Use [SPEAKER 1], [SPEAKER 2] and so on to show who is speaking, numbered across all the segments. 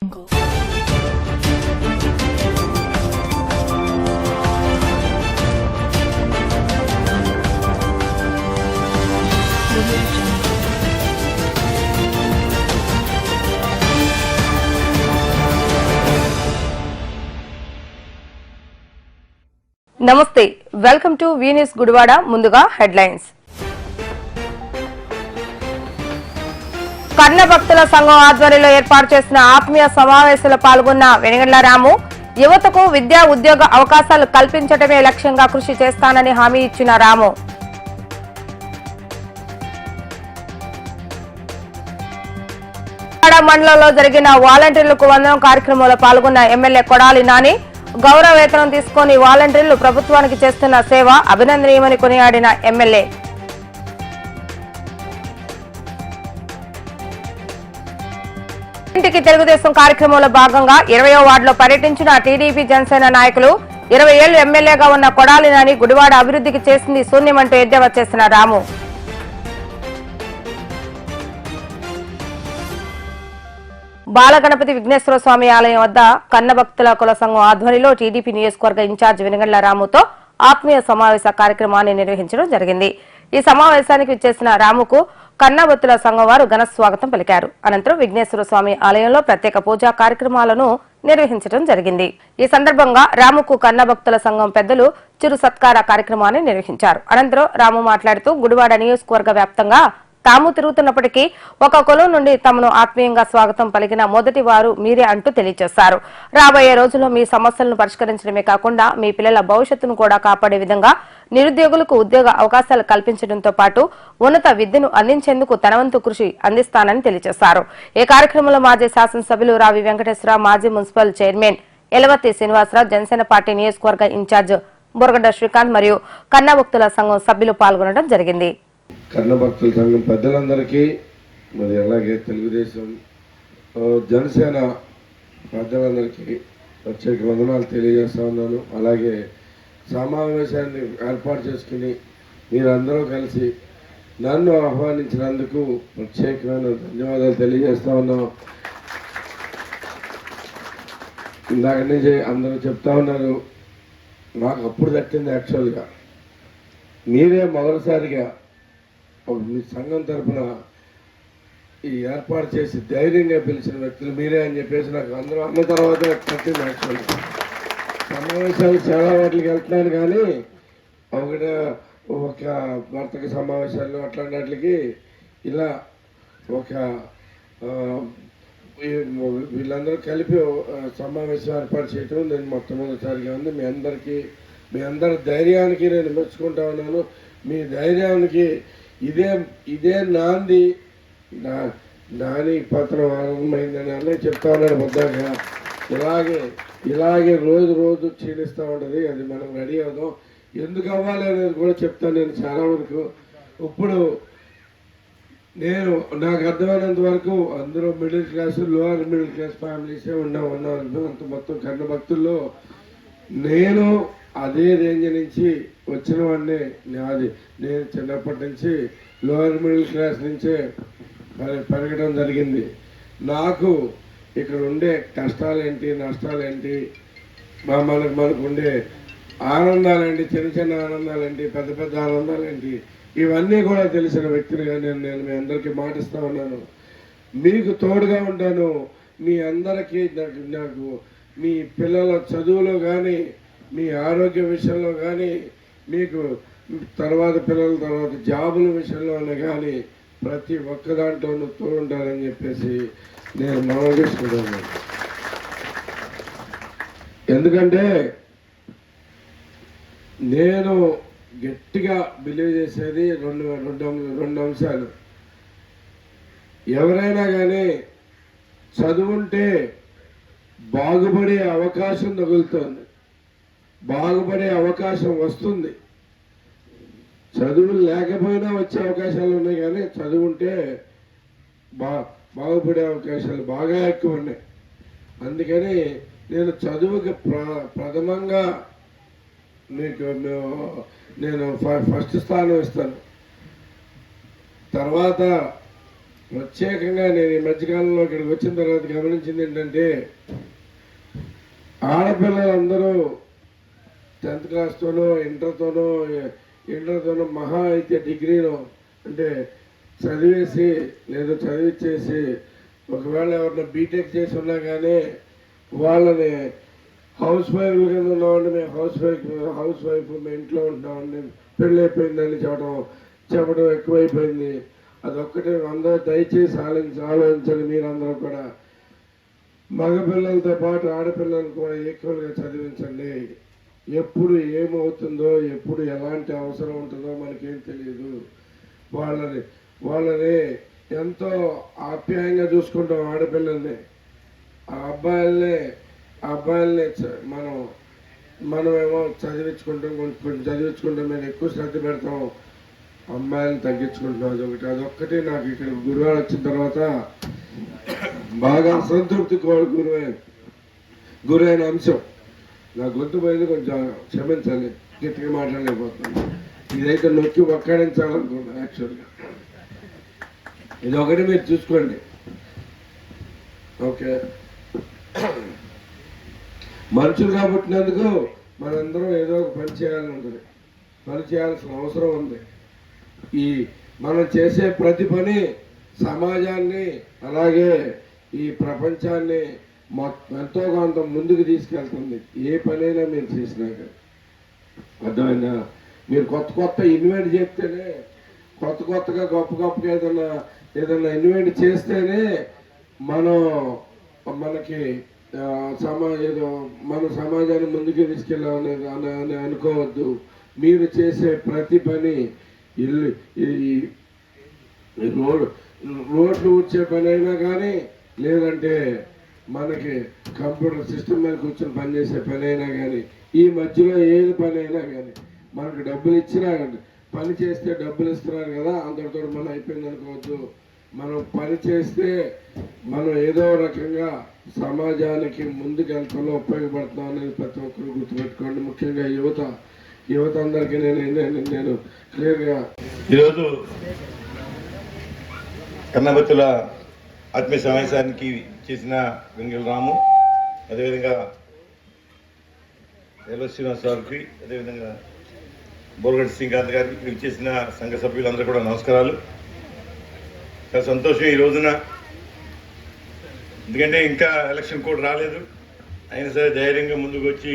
[SPEAKER 1] నమస్తే, welcome to V news Gudivada. ముందుగా headlines. కర్ణ భక్తుల సంఘం ఆధ్వర్యంలో ఏర్పాటు చేసిన ఆత్మీయ సమావేశంలో పాల్గొన్న వెనిగండ్ల రాము యువతకు విద్యా ఉద్యోగ అవకాశాలు కల్పించడమే లక్ష్యంగా కృషి చేస్తానని హామీ ఇచ్చిన రాము. మండలంలో జరిగిన వాలంటీర్లకు వందనం కార్యక్రమంలో పాల్గొన్న ఎమ్మెల్యే కొడాలి నాని గౌరవ వేతనం తీసుకుని వాలంటీర్లు ప్రభుత్వానికి చేస్తున్న సేవ అభినందనీయమని కొనియాడిన ఎమ్మెల్యే. ఇంటికి తెలుగుదేశం కార్యక్రమంలో భాగంగా 20వ వార్డులో పర్యటించిన టీడీపీ జనసేన నాయకులు 20 ఏళ్లు ఎమ్మెల్యేగా ఉన్న కొడాలి నాని గుడివాడ అభివృద్ధికి చేసింది శూన్యమంటూ ఎద్దేవా చేసిన రాము. బాలగణపతి విఘ్నేశ్వర స్వామి ఆలయం వద్ద కన్న భక్తుల కుల సంఘం ఆధ్వర్యంలో టీడీపీ నియోజకవర్గ ఇన్ఛార్జ్ వెనిగండ్ల రాముతో ఆత్మీయ సమావేశ కార్యక్రమాన్ని నిర్వహించడం జరిగింది. ఈ సమావేశానికి విచ్చేసిన రాముకు కన్న భక్తుల సంఘం వారు ఘన స్వాగతం పలికారు. అనంతరం విఘ్నేశ్వర స్వామి ఆలయంలో ప్రత్యేక పూజా కార్యక్రమాలను నిర్వహించడం జరిగింది. ఈ సందర్భంగా రాముకు కన్న భక్తుల సంఘం పెద్దలు చిరు సత్కార కార్యక్రమాన్ని నిర్వహించారు. అనంతరం రాము మాట్లాడుతూ గుడివాడ నియోజకవర్గ వ్యాప్తంగా తాము తిరుగుతున్నప్పటికీ ఒక కులం నుండి తమను ఆత్మీయంగా స్వాగతం పలికిన మొదటి వారు మీరే అంటూ తెలియజేశారు. రాబోయే రోజుల్లో మీ సమస్యలను పరిష్కరించడమే కాకుండా మీ పిల్లల భవిష్యత్తును కూడా కాపాడే విధంగా నిరుద్యోగులకు ఉద్యోగ అవకాశాలు కల్పించడంతో పాటు ఉన్నత విద్యను అందించేందుకు తనవంతు కృషి అందిస్తానని తెలియజేశారు. ఈ కార్యక్రమంలో మాజీ శాసనసభ్యులు రావి వెంకటేశ్వర, మాజీ municipal chairman Elavathi Srinivasarao, Janasena party నియోజకవర్గ ఇన్ఛార్జ్ బురగడ్డ శ్రీకాంత్ మరియు కన్న భక్తుల సంఘం సభ్యులు పాల్గొనడం జరిగింది.
[SPEAKER 2] కర్ణ భక్తుల సంఘం పెద్దలందరికీ, మరి అలాగే తెలుగుదేశం జనసేన పెద్దలందరికీ ప్రత్యేక వందనాలు తెలియజేస్తా ఉన్నాను. అలాగే సమావేశాన్ని ఏర్పాటు చేసుకుని మీరందరూ కలిసి నన్ను ఆహ్వానించినందుకు ప్రత్యేకమైన ధన్యవాదాలు తెలియజేస్తా ఉన్నాను. ఇందాక నుంచి అందరూ చెప్తా ఉన్నారు, నాకు అప్పుడు తట్టింది యాక్చువల్గా మీరే మొదటిసారిగా మీ సంఘం తరఫున ఈ ఏర్పాటు చేసి ధైర్యంగా పిలిచిన వ్యక్తులు మీరే అని చెప్పేసి నాకు అందరూ అన్న తర్వాత కట్టింది. యాక్చువల్గా సమావేశాలు చాలా వాటికి వెళ్తున్నాను, కానీ ఒక వర్తక సమావేశాలు అట్లాంటి వాటికి ఇలా ఒక వీళ్ళందరూ కలిపి సమావేశం ఏర్పాటు చేయటం నేను మొట్టమొదటిసారిగా ఉంది. మీ అందరి ధైర్యానికి నేను మెచ్చుకుంటా ఉన్నాను. మీ ధైర్యానికి ఇదే నాంది నాని పత్రం ఆరంభమైందని అన్నీ చెప్తా ఉన్నాడు పొద్దాక. ఇలాగే రోజు క్షీణిస్తూ ఉంటుంది. అది మనం రెడీ అవుదాం. ఎందుకు అవ్వాలి అనేది కూడా చెప్తాను నేను చాలా వరకు. ఇప్పుడు నాకు అర్థమైనంత వరకు అందరూ middle class, lower middle class ఫ్యామిలీసే ఉన్నారు. అంత మొత్తం కన్న భక్తుల్లో నేను అదే రేంజ్ నుంచి వచ్చిన వాడిని. నేను చిన్నప్పటి నుంచి లోవర్ మిడిల్ క్లాస్ నుంచే పెరగడం జరిగింది. నాకు ఇక్కడ ఉండే కష్టాలేంటి, నష్టాలేంటి, మనకు ఉండే ఆనందాలేంటి, చిన్న ఆనందాలేంటి, పెద్ద ఆనందాలేంటి, ఇవన్నీ కూడా తెలిసిన వ్యక్తినిగా నేను మీ అందరికీ మాటిస్తా ఉన్నాను. మీకు తోడుగా ఉంటాను. మీ అందరికీ నాకు మీ పిల్లల చదువులో కానీ, మీ ఆరోగ్య విషయంలో కానీ, మీకు పిల్లల తర్వాత జాబుల విషయంలోనే కానీ ప్రతి ఒక్క దాంట్లోనూ తోడుంటారని చెప్పేసి నేను మనవి చేసుకుంటాను. ఎందుకంటే నేను గట్టిగా బిలీవ్ చేసేది రెండు అంశాలు. ఎవరైనా కానీ చదువుంటే బాగుపడే అవకాశం తగులుతుంది, బాగుపడే అవకాశం వస్తుంది. చదువులు లేకపోయినా వచ్చే అవకాశాలు ఉన్నాయి, కానీ చదువుంటే బాగుపడే అవకాశాలు బాగా ఎక్కువ ఉన్నాయి. అందుకని నేను చదువుకి ప్రథమంగా నేను ఫస్ట్ స్థానం ఇస్తాను. తర్వాత ప్రత్యేకంగా నేను ఈ మధ్యకాలంలో ఇక్కడికి వచ్చిన తర్వాత గమనించింది ఏంటంటే ఆడపిల్లలందరూ 10th క్లాస్తోనో ఇంటర్తోనో మహా అయితే డిగ్రీనో అంటే చదివేసి లేదా చదివిచ్చేసి ఒకవేళ ఎవరైనా బీటెక్ చేసి ఉన్నా కానీ వాళ్ళని హౌస్ వైఫ్ కింద ఉన్నామండి, మేము హౌస్ వైఫ్ మేము ఇంట్లో ఉంటున్నామండి, పెళ్ళి అయిపోయిందని చెప్పడం ఎక్కువైపోయింది. అదొక్కటే అందరూ దయచేసి ఆలోచించండి. మీరందరూ కూడా మగపిల్లలతో పాటు ఆడపిల్లలను కూడా ఈక్వల్గా చదివించండి. ఎప్పుడు ఏమవుతుందో, ఎప్పుడు ఎలాంటి అవసరం ఉంటుందో మనకేం తెలియదు. వాళ్ళని ఎంతో ఆప్యాయంగా చూసుకుంటాం ఆడపిల్లల్ని. ఆ అబ్బాయిల్ని మనమేమో చదివించుకుంటాం, కొంచెం చదివించుకుంటాం, మేము ఎక్కువ శ్రద్ధ పెడతాం, అమ్మాయిలను తగ్గించుకుంటున్నాం. అదొక్కటి నాకు ఇక్కడ గురువారు వచ్చిన తర్వాత బాగా సంతృప్తి గురైన అంశం. నా గొంతు పోయింది, కొంచెం క్షమించాలి, గట్టిగా మాట్లాడలేకపోతున్నాను. ఇదైతే నొక్కి ఒక్కడించాలనుకున్నాను యాక్చువల్గా. ఇది ఒకటి మీరు చూసుకోండి. ఓకే, మనుషులుగా పుట్టినందుకు మనందరం ఏదో ఒక పని చేయాలని ఉంటుంది, పని చేయాల్సిన అవసరం ఉంది. మనం చేసే ప్రతి పని సమాజాన్ని అలాగే ఈ ప్రపంచాన్ని ఎంతో కొంత ముందుకు తీసుకెళ్తుంది. ఏ పనైనా మీరు చేసినాక అర్థమైనా, మీరు కొత్త ఇన్వెంట్ చేస్తేనే, కొత్తగా గొప్పగా ఏదైనా ఇన్వెంట్ చేస్తేనే మనకి మన సమాజాన్ని ముందుకు తీసుకెళ్ళాలని అనుకోవద్దు. మీరు చేసే ప్రతి పని రోడ్లు ఊడ్చే పని అయినా కానీ, లేదంటే మనకి కంప్యూటర్ సిస్టమ్ మీద కూర్చొని పనిచేసే పని అయినా కానీ, ఈ మధ్యలో ఏది పని అయినా కానీ మనకు డబ్బులు ఇచ్చినా కానీ, పని చేస్తే డబ్బులు ఇస్తున్నారు కదా అందరితో మనం అయిపోయింది అనుకోవద్దు. మనం పని చేస్తే మనం ఏదో రకంగా సమాజానికి ముందుకెళ్తాలో ఉపయోగపడుతున్నాం అనేది ప్రతి ఒక్కరు గుర్తుపెట్టుకోండి. ముఖ్యంగా యువత అందరికీ నేను క్లియర్గా
[SPEAKER 3] ఈరోజు కన్నబత్తుల ఆత్మీయ సమావేశానికి చేసిన వెంగళ రాము, అదేవిధంగా ఎల్వ శ్రీనివాస్ గారికి, అదేవిధంగా బోరగడ్డి శ్రీకాంత్ గారికి, ఇక్కడ చేసిన సంఘ సభ్యులందరూ కూడా నమస్కారాలు. చాలా సంతోషం ఈ రోజున, ఎందుకంటే ఇంకా ఎలక్షన్ కోడ్ రాలేదు, అయినా సరే ధైర్యంగా ముందుకు వచ్చి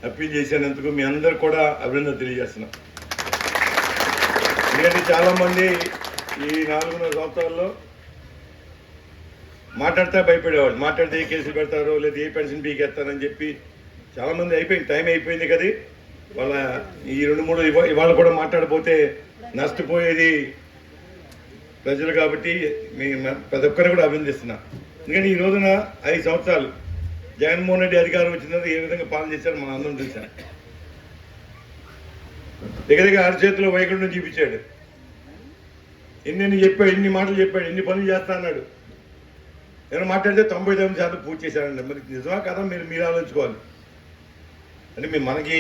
[SPEAKER 3] అప్పీల్ చేసినందుకు మీ అందరు కూడా అభినందన తెలియజేస్తున్నాం. ఎందుకంటే చాలామంది ఈ 4.5 సంవత్సరాల్లో మాట్లాడితే భయపడేవాళ్ళు, మాట్లాడితే ఏ కేసులు పెడతారో లేదా ఏ పెన్షన్ పీకేస్తారని చెప్పి చాలామంది అయిపోయింది, టైం అయిపోయింది కదా. వాళ్ళ ఈ 2-3 ఇవాళ కూడా మాట్లాడకపోతే నష్టపోయేది ప్రజలు కాబట్టి ప్రతి ఒక్కరు కూడా అభినందిస్తున్నా. ఎందుకంటే ఈ రోజున 5 సంవత్సరాలు జగన్మోహన్ రెడ్డి అధికారం వచ్చినందుకు ఏ విధంగా పాలన చేశారు మనం అందరం చూశాను. దగ్గర అరచేతిలో వైకుంఠం చూపించాడు, ఎన్ని మాటలు చెప్పాడు, ఎన్ని పనులు చేస్తా అన్నాడు. నేను మాట్లాడితే 99% పూర్తి చేశానండి. మరి నిజమా కదా మీరు ఆలోచించుకోవాలి. అంటే మనకు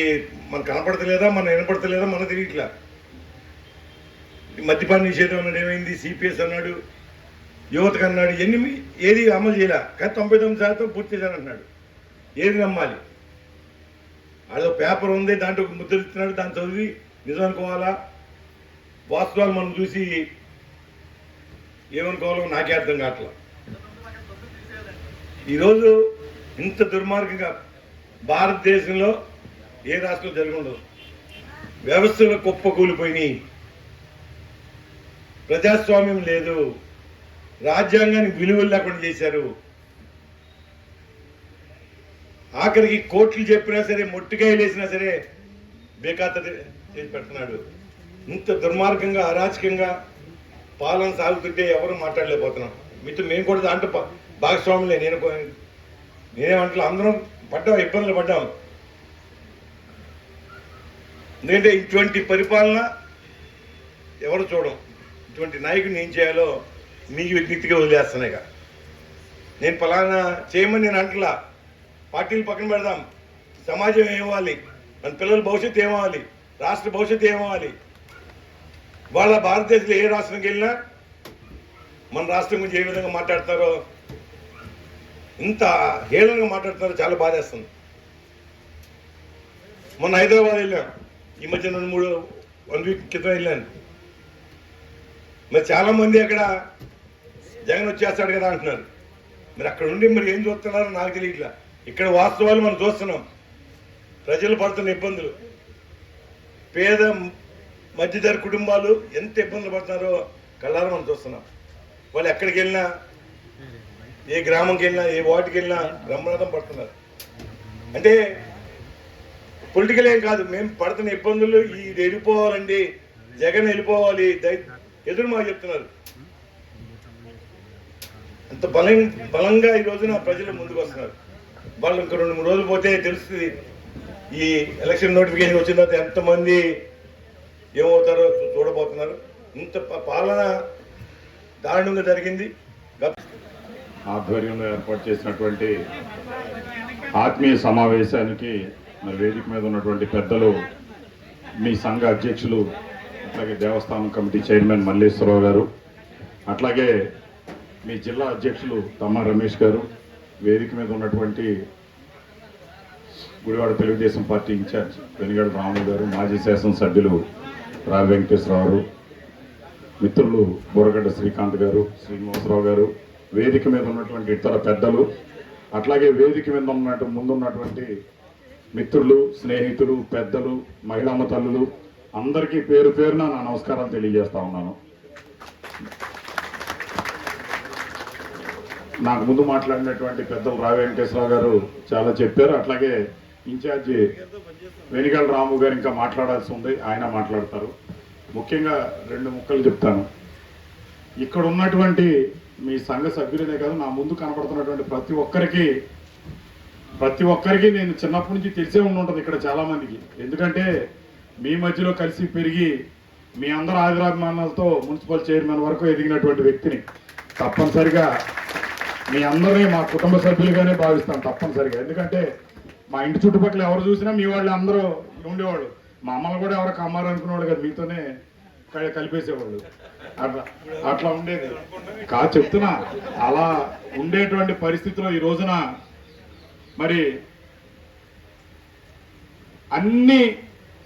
[SPEAKER 3] కనపడతలేదా, మనం వినపడతలేదా, మనకు తెలియట్లా. మద్యపాన నిషేధం అన్నాడు, ఏమైంది, సిపిఎస్ అన్నాడు, యువతకు అన్నాడు, ఏది అమలు చేయలే. కానీ 99% పూర్తి చేశానంటున్నాడు. ఏది నమ్మాలి? అదో పేపర్ ఉంది, దాంట్లో ముద్ర ఇస్తున్నాడు, దాన్ని చదివి నిజం అనుకోవాలా, వాస్తవాలు మనం చూసి ఏమనుకోవాలో నాకే అర్థం కావట్లా. ఈరోజు ఇంత దుర్మార్గంగా భారతదేశంలో ఏ రాష్ట్రం జరిగి ఉండదు. వ్యవస్థలు కుప్పకూలిపోయినాయి, ప్రజాస్వామ్యం లేదు, రాజ్యాంగానికి విలువలు లేకుండా చేశారు. ఆఖరికి కోర్టులు చెప్పినా సరే, మొట్టికాయలు వేసినా సరే బేఖాతరు చేసి పెడుతున్నాడు. ఇంత దుర్మార్గంగా అరాచకంగా పాలన సాగుతుంటే ఎవరు మాట్లాడలేకపోతున్నాం. మేము కూడా దాంట్లో భాగస్వాములే. నేనేమంటలే, అందరం ఇబ్బందులు పడ్డాం. ఎందుకంటే ఇటువంటి పరిపాలన ఎవరు చూడం. ఇటువంటి నాయకుడిని ఏం చేయాలో మీకు విజ్ఞప్తిగా వదిలేస్తున్నాయిగా. నేను ఫలానా చేయమని నేను అంటలా. పార్టీలు పక్కన పెడదాం, సమాజం ఏమవ్వాలి, మన పిల్లల భవిష్యత్తు ఏమవ్వాలి, రాష్ట్ర భవిష్యత్తు ఏమవ్వాలి. వాళ్ళ భారతదేశంలో ఏ రాష్ట్రంకి వెళ్ళినా మన రాష్ట్రం గురించి ఏ విధంగా మాట్లాడతారో, ఇంత హేళనగా మాట్లాడుతున్నారో చాలా బాధేస్తుంది. మొన్న హైదరాబాద్ వెళ్ళాను, ఈ మధ్య 1 వీక్ క్రితం వెళ్ళాను. మరి చాలా మంది అక్కడ జగన్ వచ్చేస్తాడు కదా అంటున్నారు. మరి అక్కడ ఉండి మరి ఏం చూస్తున్నారో నాకు తెలియట్లా. ఇక్కడ వాస్తవాలు మనం చూస్తున్నాం. ప్రజలు పడుతున్న ఇబ్బందులు, పేద మధ్యతర కుటుంబాలు ఎంత ఇబ్బందులు పడుతున్నారో కళ్ళారా మనం చూస్తున్నాం. వాళ్ళు ఎక్కడికి వెళ్ళినా, ఏ గ్రామంకి వెళ్ళినా, ఏ వార్డుకి వెళ్ళినా బ్రహ్మనాథం పడుతున్నారు. అంటే పొలిటికల్ ఏం కాదు, మేము పడుతున్న ఇబ్బందులు ఇది వెళ్ళిపోవాలండి, జగన్ వెళ్ళిపోవాలి ఎదురు మాకు చెప్తున్నారు. అంత బలంగా ఈ రోజున ప్రజలు ముందుకు వస్తున్నారు. వాళ్ళు ఇంక 2-3 రోజులు పోతే తెలుస్తుంది ఈ ఎలక్షన్ నోటిఫికేషన్ వచ్చిన తర్వాత ఎంతమంది ఏమవుతారో చూడబోతున్నారు. ఇంత పాలన దారుణంగా జరిగింది.
[SPEAKER 4] ఆధ్వర్యంలో ఏర్పాటు చేసినటువంటి ఆత్మీయ సమావేశానికి మరి వేదిక మీద ఉన్నటువంటి పెద్దలు, మీ సంఘ అధ్యక్షులు, అట్లాగే దేవస్థానం కమిటీ చైర్మన్ మల్లేశ్వరరావు గారు, అట్లాగే మీ జిల్లా అధ్యక్షులు తమ్మ రమేష్ గారు, వేదిక మీద ఉన్నటువంటి గుడివాడ తెలుగుదేశం పార్టీ ఇన్ఛార్జ్ వెనుగడ రాము గారు, మాజీ శాసనసభ్యులు రావి వెంకటేశ్వరరావు, మిత్రులు బోరగడ్డ శ్రీకాంత్ గారు, శ్రీనివాసరావు గారు, వేదిక మీద ఉన్నటువంటి ఇతర పెద్దలు, అట్లాగే వేదిక మీద ముందున్నటువంటి మిత్రులు, స్నేహితులు, పెద్దలు, మహిళామ తల్లులు అందరికీ పేరు పేరున నా నమస్కారాలు తెలియజేస్తా ఉన్నాను. నాకు ముందు మాట్లాడినటువంటి పెద్దలు రావి వెంకటేశ్వరరావు గారు చాలా చెప్పారు. అట్లాగే ఇన్ఛార్జి వెనిగల రాము గారు ఇంకా మాట్లాడాల్సి ఉంది, ఆయన మాట్లాడతారు. ముఖ్యంగా 2 ముక్కలు చెప్తాను. ఇక్కడ ఉన్నటువంటి మీ సంఘ సభ్యులనే కాదు, నా ముందు కనబడుతున్నటువంటి ప్రతి ఒక్కరికి నేను చిన్నప్పటి నుంచి తెలిసే ఉంటుంది ఇక్కడ చాలా మందికి. ఎందుకంటే మీ మధ్యలో కలిసి పెరిగి మీ అందరి ఆదరాభిమానాలతో మున్సిపల్ చైర్మన్ వరకు ఎదిగినటువంటి వ్యక్తిని. తప్పనిసరిగా మీ అందరినీ మా కుటుంబ సభ్యులుగానే భావిస్తాను తప్పనిసరిగా. ఎందుకంటే మా ఇంటి చుట్టుపక్కల ఎవరు చూసినా మీ వాళ్ళు అందరూ ఉండేవాళ్ళు. మా అమ్మలు కూడా ఎవరికి అమ్మారు అనుకునేవాళ్ళు కదా, మీతోనే కలిపేసేవాళ్ళు. అట్లా ఉండేది కాదు చెప్తున్నా. అలా ఉండేటువంటి పరిస్థితిలో ఈ రోజున మరి అన్ని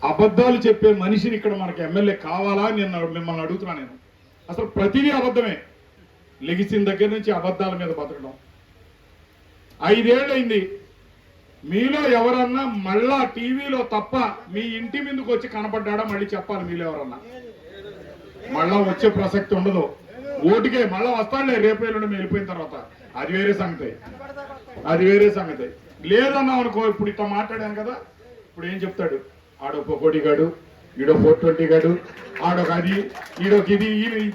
[SPEAKER 4] అబద్ధాలు చెప్పే మనిషిని ఇక్కడ మనకి ఎమ్మెల్యే కావాలా అని నేను మిమ్మల్ని అడుగుతున్నా. నేను అసలు ప్రతిదీ అబద్ధమే, లెగిసిన దగ్గర నుంచి అబద్ధాల మీద బతకడం. 5 ఏళ్ళైంది. మీలో ఎవరన్నా మళ్ళా టీవీలో తప్ప మీ ఇంటి మీదకి వచ్చి కనపడ్డా మళ్ళీ చెప్పాలి. మీలో ఎవరన్నా మళ్ళా వచ్చే ప్రసక్తి ఉండదు. ఓటుకే మళ్ళా వస్తాడులే రేపు ఎల్లుండి వెళ్ళిపోయిన తర్వాత, అది వేరే సంగతి. లేదన్నా అనుకో, ఇప్పుడు ఇట్లా మాట్లాడాను కదా, ఇప్పుడు ఏం చెప్తాడు, ఆడో పొకోటి గాడు, ఈడో 420 గాడు, ఆడొక అది, ఈడొక ఇది.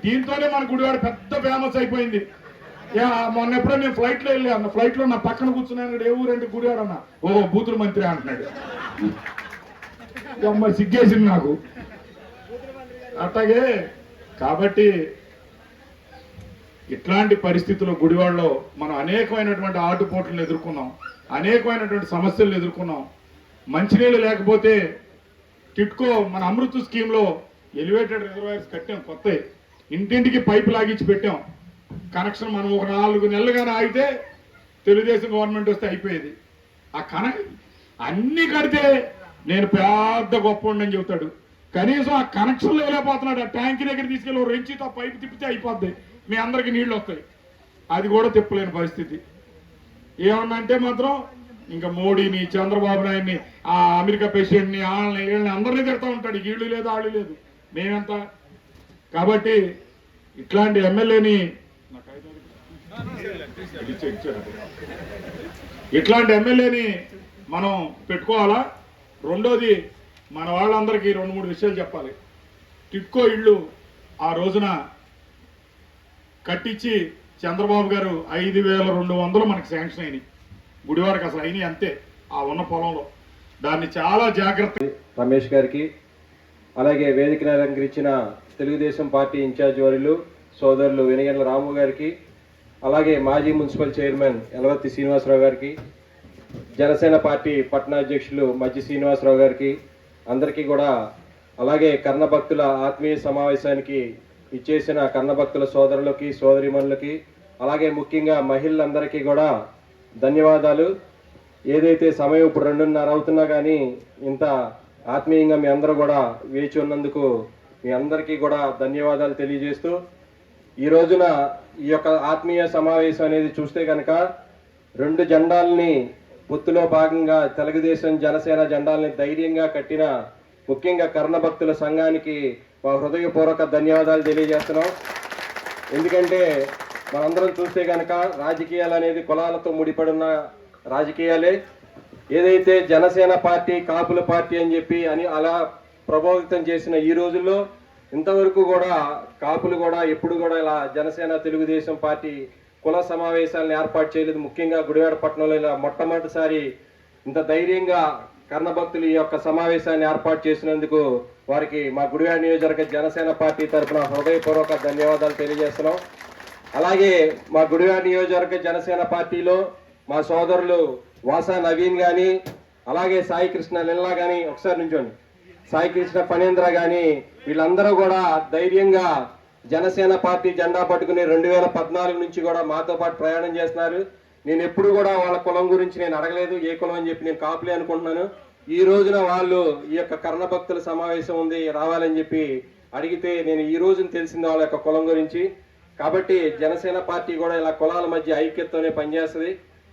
[SPEAKER 4] దీంతోనే మన గుడివాడ పెద్ద ఫేమస్ అయిపోయింది. మొన్న ఎప్పుడో నేను ఫ్లైట్లో వెళ్ళాను, ఫ్లైట్లో నా పక్కన కూర్చున్నాను, ఏ ఊరంటే గుడివాడ అన్న, ఓ బూతుల మంత్రి అంటున్నాడు. అమ్మ సిగ్గేసింది నాకు. అట్లాగే కాబట్టి ఇట్లాంటి పరిస్థితుల్లో గుడివాడలో మనం అనేకమైనటువంటి ఆటుపోట్లను ఎదుర్కొన్నాం, అనేకమైనటువంటి సమస్యలను ఎదుర్కొన్నాం. మంచినీళ్ళు లేకపోతే టిట్కో మన అమృత్ స్కీమ్లో ఎలివేటెడ్ రిజర్వాయర్స్ కట్టాం, కొత్త ఇంటింటికి పైపు లాగించి పెట్టాం. కనెక్షన్ మనం ఒక 4 నెలలుగానే ఆగితే తెలుగుదేశం గవర్నమెంట్ వస్తే అయిపోయేది. ఆ అన్ని కడితే నేను పెద్ద గొప్ప ఉండని చెబుతాడు. కనీసం ఆ కనెక్షన్లు ఇవ్వలేకపోతున్నాడు. ఆ ట్యాంక్ దగ్గర తీసుకెళ్ళి ఒక రెంచితో పైపు తిప్పితే అయిపోద్ది, మీ అందరికి నీళ్లు వస్తాయి. అది కూడా తిప్పలేని పరిస్థితి. ఏమన్నా అంటే మాత్రం ఇంకా మోడీని, చంద్రబాబు నాయుడిని, ఆ అమెరికా ప్రెసిడెంట్ని, వాళ్ళని వీళ్ళని అందరినీ తిడతా ఉంటాడు. వీళ్ళు లేదు, వాళ్ళు లేదు, మేమెంత. కాబట్టి ఇట్లాంటి ఎమ్మెల్యేని మనం పెట్టుకోవాలా. రెండోది, మన వాళ్ళందరికీ 2-3 విషయాలు చెప్పాలి. టిట్కో ఇళ్ళు ఆ రోజున కట్టించి చంద్రబాబు గారు 5,200 మనకి శాంక్షన్ అయినాయి. గుడివాడకి అసలు అయినాయి అంతే, ఆ ఉన్న పొలంలో. దాన్ని చాలా జాగ్రత్త.
[SPEAKER 5] రమేష్ గారికి, అలాగే వేదికను అలంకరించిన తెలుగుదేశం పార్టీ ఇన్ఛార్జ్ వర్యులు సోదరులు వెనిగండ్ల రాము గారికి, అలాగే మాజీ మున్సిపల్ చైర్మన్ ఎలవర్తి శ్రీనివాసరావు గారికి, జనసేన పార్టీ పట్టణాధ్యక్షులు మజ్జి శ్రీనివాసరావు గారికి అందరికీ కూడా, అలాగే కర్ణ భక్తుల ఆత్మీయ సమావేశానికి ఇచ్చేసిన కన్నభక్తుల సోదరులకి సోదరిమణులకి అలాగే ముఖ్యంగా మహిళలందరికీ కూడా ధన్యవాదాలు. ఏదైతే సమయం ఇప్పుడు 2:30 అవుతున్నా కానీ ఇంత ఆత్మీయంగా మీ అందరూ కూడా వేచి ఉన్నందుకు మీ అందరికీ కూడా ధన్యవాదాలు తెలియజేస్తూ, ఈ రోజున ఈ యొక్క ఆత్మీయ సమావేశం అనేది చూస్తే కనుక 2 జెండాలని పొత్తులో భాగంగా తెలుగుదేశం జనసేన జెండాలని ధైర్యంగా కట్టిన ముఖ్యంగా కర్ణభక్తుల సంఘానికి మా హృదయపూర్వక ధన్యవాదాలు తెలియజేస్తున్నాం. ఎందుకంటే మనందరం చూస్తే కనుక రాజకీయాలు అనేది కులాలతో ముడిపడిన రాజకీయాలే. ఏదైతే జనసేన పార్టీ కాపుల పార్టీ అని చెప్పి అలా ప్రభావితం చేసిన ఈ రోజుల్లో ఇంతవరకు కూడా కాపులు కూడా ఎప్పుడు కూడా ఇలా జనసేన తెలుగుదేశం పార్టీ కుల సమావేశాలను ఏర్పాటు చేయలేదు. ముఖ్యంగా గుడివాడ పట్టణంలో ఇలా మొట్టమొదటిసారి ఇంత ధైర్యంగా కర్ణభక్తులు ఈ యొక్క సమావేశాన్ని ఏర్పాటు చేసినందుకు వారికి మా గుడివాడ నియోజకవర్గ జనసేన పార్టీ తరఫున హృదయపూర్వక ధన్యవాదాలు తెలియజేస్తున్నాం. అలాగే మా గుడివాడ నియోజకవర్గ జనసేన పార్టీలో మా సోదరులు వాసా నవీన్ కానీ అలాగే సాయి కృష్ణ లిల్లా కానీ, ఒకసారి నుంచోండి, సాయి కృష్ణ ఫణేంద్ర కానీ వీళ్ళందరూ కూడా ధైర్యంగా జనసేన పార్టీ జెండా పట్టుకుని 2014 నుంచి కూడా మాతో పాటు ప్రయాణం చేస్తున్నారు. నేను ఎప్పుడు కూడా వాళ్ళ కులం గురించి నేను అడగలేదు, ఏ కులం అని చెప్పి నేను కాపులే అనుకుంటున్నాను. ఈ రోజున వాళ్ళు ఈ యొక్క కర్ణభక్తుల సమావేశం ఉంది రావాలని చెప్పి అడిగితే నేను ఈ రోజున తెలిసింది వాళ్ళ యొక్క కులం గురించి. కాబట్టి జనసేన పార్టీ కూడా ఇలా కులాల మధ్య ఐక్యతతోనే పనిచేస్తుంది.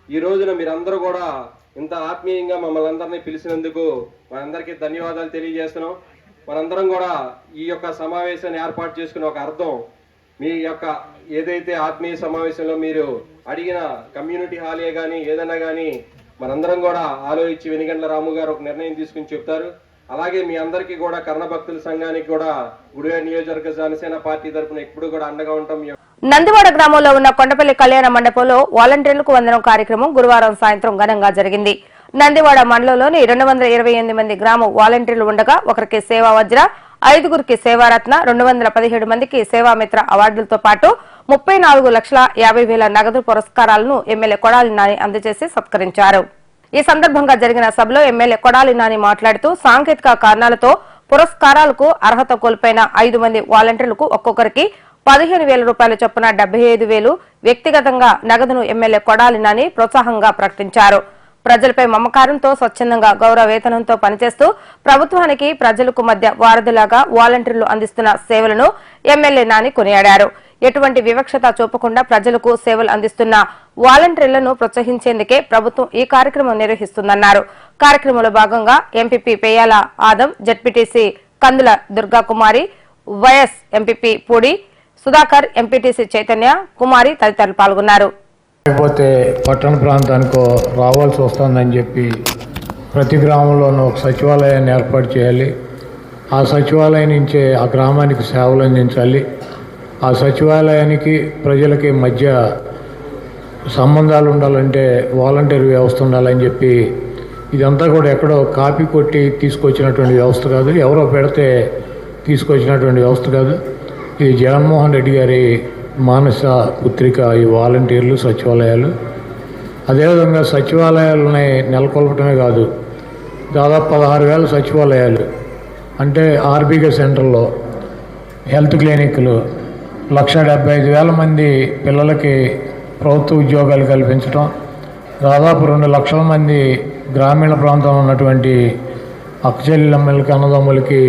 [SPEAKER 5] ఈ రోజున మీరందరూ కూడా ఇంత ఆత్మీయంగా మమ్మల్ని అందరినీ పిలిచినందుకు మనందరికీ ధన్యవాదాలు తెలియజేస్తున్నాం. మనందరం కూడా ఈ యొక్క సమావేశాన్ని ఏర్పాటు చేసుకునే ఒక అర్థం, మీ యొక్క ఏదైతే ఆత్మీయ సమావేశంలో మీరు అడిగిన కమ్యూనిటీ హాలే కానీ ఏదైనా కానీ మనందరం కూడా ఆలోచించి వెనిగండ్ల రాము గారు ఒక నిర్ణయం తీసుకుని చెప్తారు. అలాగే మీ అందరికీ కూడా కర్ణభక్తుల సంఘానికి కూడా గుడివాడ నియోజకవర్గ జనసేన పార్టీ తరఫున ఎప్పుడు కూడా అండగా ఉంటాం.
[SPEAKER 1] నందివాడ గ్రామంలో ఉన్న కొండపల్లి కళ్యాణ మండపంలో వాలంటీర్లకు వందనం కార్యక్రమం గురువారం సాయంత్రం ఘనంగా జరిగింది. నందివాడ మండలంలోని 228 మంది గ్రామ వాలంటీర్లు ఉండగా ఒకరికి సేవా వజ్ర, 5గురికి సేవారత్న, 217 మందికి సేవామిత్ర అవార్డులతో పాటు 34,50,000 నగదు పురస్కారాలను ఎమ్మెల్యే కొడాలి నాని అందజేసి సత్కరించారు. ఈ సందర్భంగా జరిగిన సభలో ఎమ్మెల్యే కొడాలి నాని మాట్లాడుతూ సాంకేతిక కారణాలతో పురస్కారాలకు అర్హత కోల్పోయిన 5 మంది వాలంటీర్లకు ఒక్కొక్కరికి 15,000 రూపాయల చొప్పున 75,000 వ్యక్తిగతంగా నగదును ఎమ్మెల్యే కొడాలి నాని ప్రోత్సాహంగా ప్రకటించారు. ప్రజలపై మమకారంతో స్వచ్ఛందంగా గౌరవ వేతనంతో పనిచేస్తూ ప్రభుత్వానికి ప్రజలకు మధ్య వారధిలాగా వాలంటీర్లు అందిస్తున్న సేవలను ఎమ్మెల్యే నాని కొనియాడారు. ఎటువంటి వివక్షత చూపకుండా ప్రజలకు సేవలు అందిస్తున్న వాలంటీర్లను ప్రోత్సహించేందుకే ప్రభుత్వం ఈ కార్యక్రమం నిర్వహిస్తుందన్నారు. కార్యక్రమంలో భాగంగా MPP Peyala Adam, ZPTC Kandula Durgakumari, vice MPP Pudi Sudhakar, MPTC Chaitanya Kumari తదితరులు పాల్గొన్నారు.
[SPEAKER 6] లేకపోతే పట్టణ ప్రాంతానికో రావాల్సి వస్తుందని చెప్పి ప్రతి గ్రామంలోనూ ఒక సచివాలయాన్ని ఏర్పాటు చేయాలి. ఆ సచివాలయం నుంచే ఆ గ్రామానికి సేవలు అందించాలి. ఆ సచివాలయానికి ప్రజలకి మధ్య సంబంధాలు ఉండాలంటే వాలంటీర్ వ్యవస్థ ఉండాలని చెప్పి ఇదంతా కూడా ఎక్కడో కాపీ కొట్టి తీసుకొచ్చినటువంటి వ్యవస్థ కాదు, ఎవరో పెడితే తీసుకొచ్చినటువంటి వ్యవస్థ కాదు. ఇది జగన్మోహన్ రెడ్డి గారి మానస పుత్రిక ఈ వాలంటీర్లు, సచివాలయాలు. అదేవిధంగా సచివాలయాలని నెలకొల్పటమే కాదు, దాదాపు 16,000 సచివాలయాలు అంటే ఆర్బీకే సెంటర్లో హెల్త్ క్లినిక్లు, 1,75,000 మంది పిల్లలకి ప్రభుత్వ ఉద్యోగాలు కల్పించడం, దాదాపు 2 లక్షల మంది గ్రామీణ ప్రాంతంలో ఉన్నటువంటి అక్కచెల్లెమ్మలకి అన్నదమ్ములకి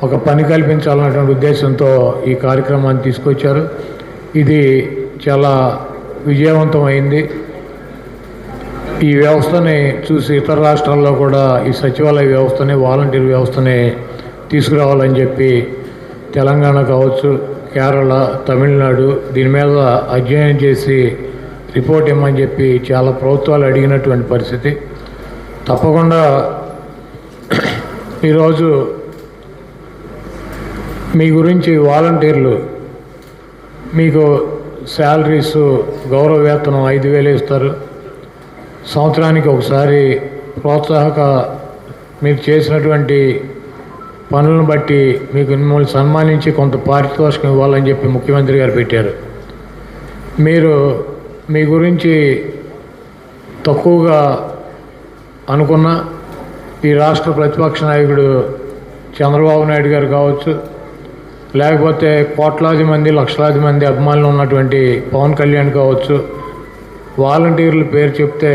[SPEAKER 6] ఒక పని కల్పించాలన్నటువంటి ఉద్దేశంతో ఈ కార్యక్రమాన్ని తీసుకొచ్చారు. ఇది చాలా విజయవంతమైంది. ఈ వ్యవస్థని చూసి ఇతర రాష్ట్రాల్లో కూడా ఈ సచివాలయ వ్యవస్థని, వాలంటీర్ వ్యవస్థని తీసుకురావాలని చెప్పి తెలంగాణ కావచ్చు, కేరళ, తమిళనాడు దీని మీద అధ్యయనం చేసి రిపోర్ట్ ఇవ్వమని చెప్పి చాలా ప్రభుత్వాలు అడిగినటువంటి పరిస్థితి. తప్పకుండా ఈరోజు మీ గురించి వాలంటీర్లు మీకు శాలరీసు, గౌరవ వేతనం 5,000 ఇస్తారు. సంవత్సరానికి ఒకసారి ప్రోత్సాహక మీరు చేసినటువంటి పనులను బట్టి మీకు మిమ్మల్ని సన్మానించి కొంత పారితోషికం ఇవ్వాలని చెప్పి ముఖ్యమంత్రి గారు పెట్టారు. మీరు మీ గురించి తక్కువగా అనుకున్న ఈ రాష్ట్ర ప్రతిపక్ష నాయకుడు చంద్రబాబు నాయుడు గారు కావచ్చు, లేకపోతే కోట్లాది మంది లక్షలాది మంది అభిమానులు ఉన్నటువంటి పవన్ కళ్యాణ్ కావచ్చు, వాలంటీర్ల పేరు చెప్తే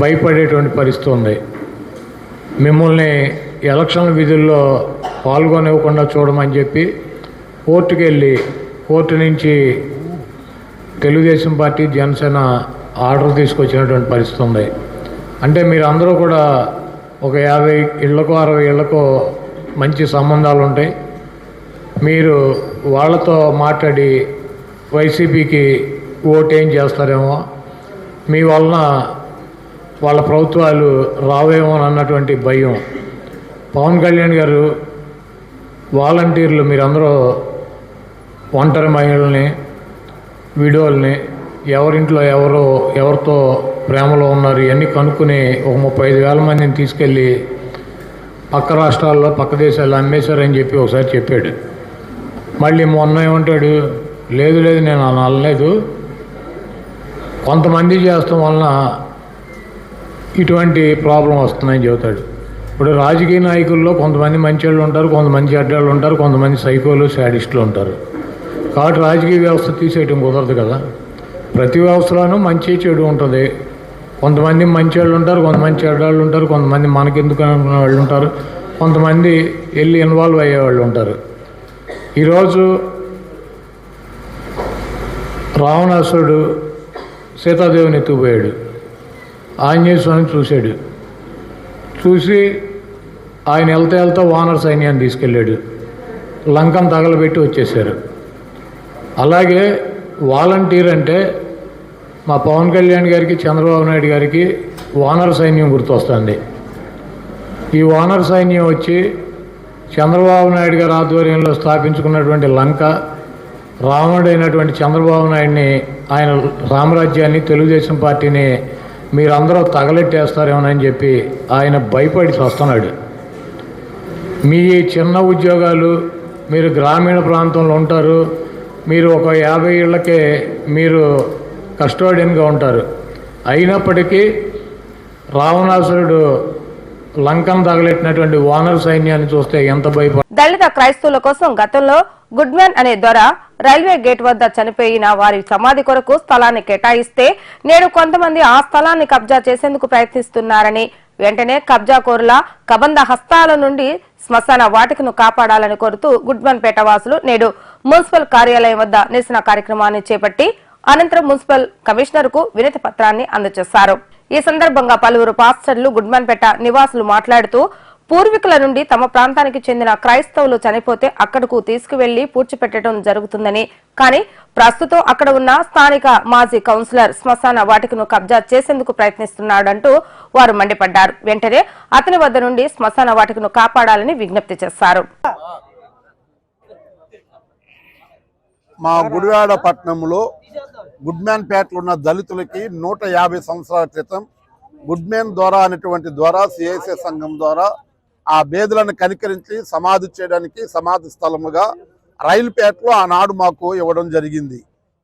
[SPEAKER 6] భయపడేటువంటి పరిస్థితి ఉంది. మిమ్మల్ని ఎలక్షన్ విధుల్లో పాల్గొనివ్వకుండా చూడమని చెప్పి కోర్టుకు వెళ్ళి కోర్టు నుంచి తెలుగుదేశం పార్టీ జనసేన ఆర్డర్ తీసుకొచ్చినటువంటి పరిస్థితి ఉంది. అంటే మీరు అందరూ కూడా ఒక 50 ఇళ్లకో 60 ఇళ్లకో మంచి సంబంధాలు ఉంటాయి. మీరు వాళ్ళతో మాట్లాడి వైసీపీకి ఓటేం చేస్తారేమో, మీ వలన వాళ్ళ ప్రభుత్వాలు రావేమో అన్నటువంటి భయం. పవన్ కళ్యాణ్ గారు వాలంటీర్లు మీరందరూ ఒంటరి మహిళల్ని, విడోల్ని, ఎవరింట్లో ఎవరితో ప్రేమలో ఉన్నారు ఇవన్నీ కనుక్కుని ఒక 35,000 మందిని తీసుకెళ్ళి పక్క రాష్ట్రాల్లో పక్క దేశాల్లో అమ్మేశారని చెప్పి ఒకసారి చెప్పాడు. మళ్ళీ మొన్న ఏమంటాడు, లేదు నేను అలా అనలేదు, కొంతమంది చేస్తాం వలన ఇటువంటి ప్రాబ్లం వస్తుందని చెబుతాడు. ఇప్పుడు రాజకీయ నాయకుల్లో కొంతమంది మంచి వాళ్ళు ఉంటారు, కొంతమంది చెడ్డవాళ్ళు ఉంటారు, కొంతమంది సైకోలు శాడిస్టులు ఉంటారు. కాబట్టి రాజకీయ వ్యవస్థ తీసేయటం కుదరదు కదా. ప్రతి వ్యవస్థలోనూ మంచి చెడు ఉంటుంది. కొంతమంది మంచి వాళ్ళు ఉంటారు, కొంతమంది చెడ్డవాళ్ళు ఉంటారు, కొంతమంది మనకెందుకు అనుకునే వాళ్ళు ఉంటారు, కొంతమంది వెళ్ళి ఇన్వాల్వ్ అయ్యేవాళ్ళు ఉంటారు. ఈరోజు రావణాసురుడు సీతాదేవిని ఎత్తుకుపోయాడు. ఆంజనేయ స్వామిని చూశాడు. చూసి ఆయన వెళ్తా వానర సైన్యాన్ని తీసుకెళ్ళాడు. లంకను తగలబెట్టి వచ్చేసారు. అలాగే వాలంటీర్ అంటే మా పవన్ కళ్యాణ్ గారికి, చంద్రబాబు నాయుడు గారికి వానర సైన్యం గుర్తొస్తుంది. ఈ వానర సైన్యం వచ్చి చంద్రబాబు నాయుడు గారి ఆధ్వర్యంలో స్థాపించుకున్నటువంటి లంక, రావణుడైనటువంటి చంద్రబాబు నాయుడిని, ఆయన రామరాజ్యాన్ని, తెలుగుదేశం పార్టీని మీరందరూ తగలెట్టేస్తారేమోనని చెప్పి ఆయన భయపడి వస్తున్నాడు. మీ చిన్న ఉద్యోగాలు, మీరు గ్రామీణ ప్రాంతంలో ఉంటారు, మీరు ఒక 50 ఇళ్లకే మీరు కస్టోడియన్గా ఉంటారు. అయినప్పటికీ రావణాసురుడు లంకను తగలెట్టినటువంటి వానర సైన్యాన్ని చూస్తే ఎంత
[SPEAKER 1] దళిత క్రైస్తవుల కోసం గతంలో గుడ్ మ్యాన్ అనే దొర రైల్వే గేట్ వద్ద చనిపోయిన వారి సమాధి కొరకు స్థలాన్ని కేటాయిస్తే నేడు కొంతమంది ఆ స్థలాన్ని కబ్జా చేసేందుకు ప్రయత్నిస్తున్నారని, వెంటనే కబ్జాకోరుల కబంధ హస్తాల నుండి శ్మశాన వాటికను కాపాడాలని కోరుతూ గుడ్మన్ పేట వాసులు నేడు మున్సిపల్ కార్యాలయం వద్ద నిరసన కార్యక్రమాన్ని చేపట్టి అనంతరం మున్సిపల్ కమిషనర్ కు వినతి పత్రాన్ని అందజేశారు. ఈ సందర్భంగా పలువురు పాస్టర్లు గుడ్మన్ పేట నివాసులు మాట్లాడుతూ పూర్వీకుల నుండి తమ ప్రాంతానికి చెందిన క్రైస్తవులు చనిపోతే అక్కడకు తీసుకువెళ్లి పూడ్చిపెట్టడం జరుగుతుందని, కానీ ప్రస్తుతం అక్కడ ఉన్న స్థానిక మాజీ కౌన్సిలర్ శ్మశాన వాటికను కబ్జా చేసేందుకు ప్రయత్నిస్తున్నాడంటూ వారు మండిపడ్డారు. వెంటనే అతని వద్ద నుండి శ్మశాన వాటికను కాపాడాలని విజ్ఞప్తి చేశారు.
[SPEAKER 7] మా గుడివాడ పట్టణంలో గుడ్మ్యాన్ పేటలో ఉన్న దళితులకి 150 సంవత్సరాల క్రితం గుడ్మ్యాన్ ద్వారా అనేటువంటి ద్వారా సిఐసీ సంఘం ద్వారా ఆ బేదలను కనికరించి సమాధి చేయడానికి సమాధి స్థలముగా రైలుపేటలో ఆనాడు మాకు ఇవ్వడం జరిగింది.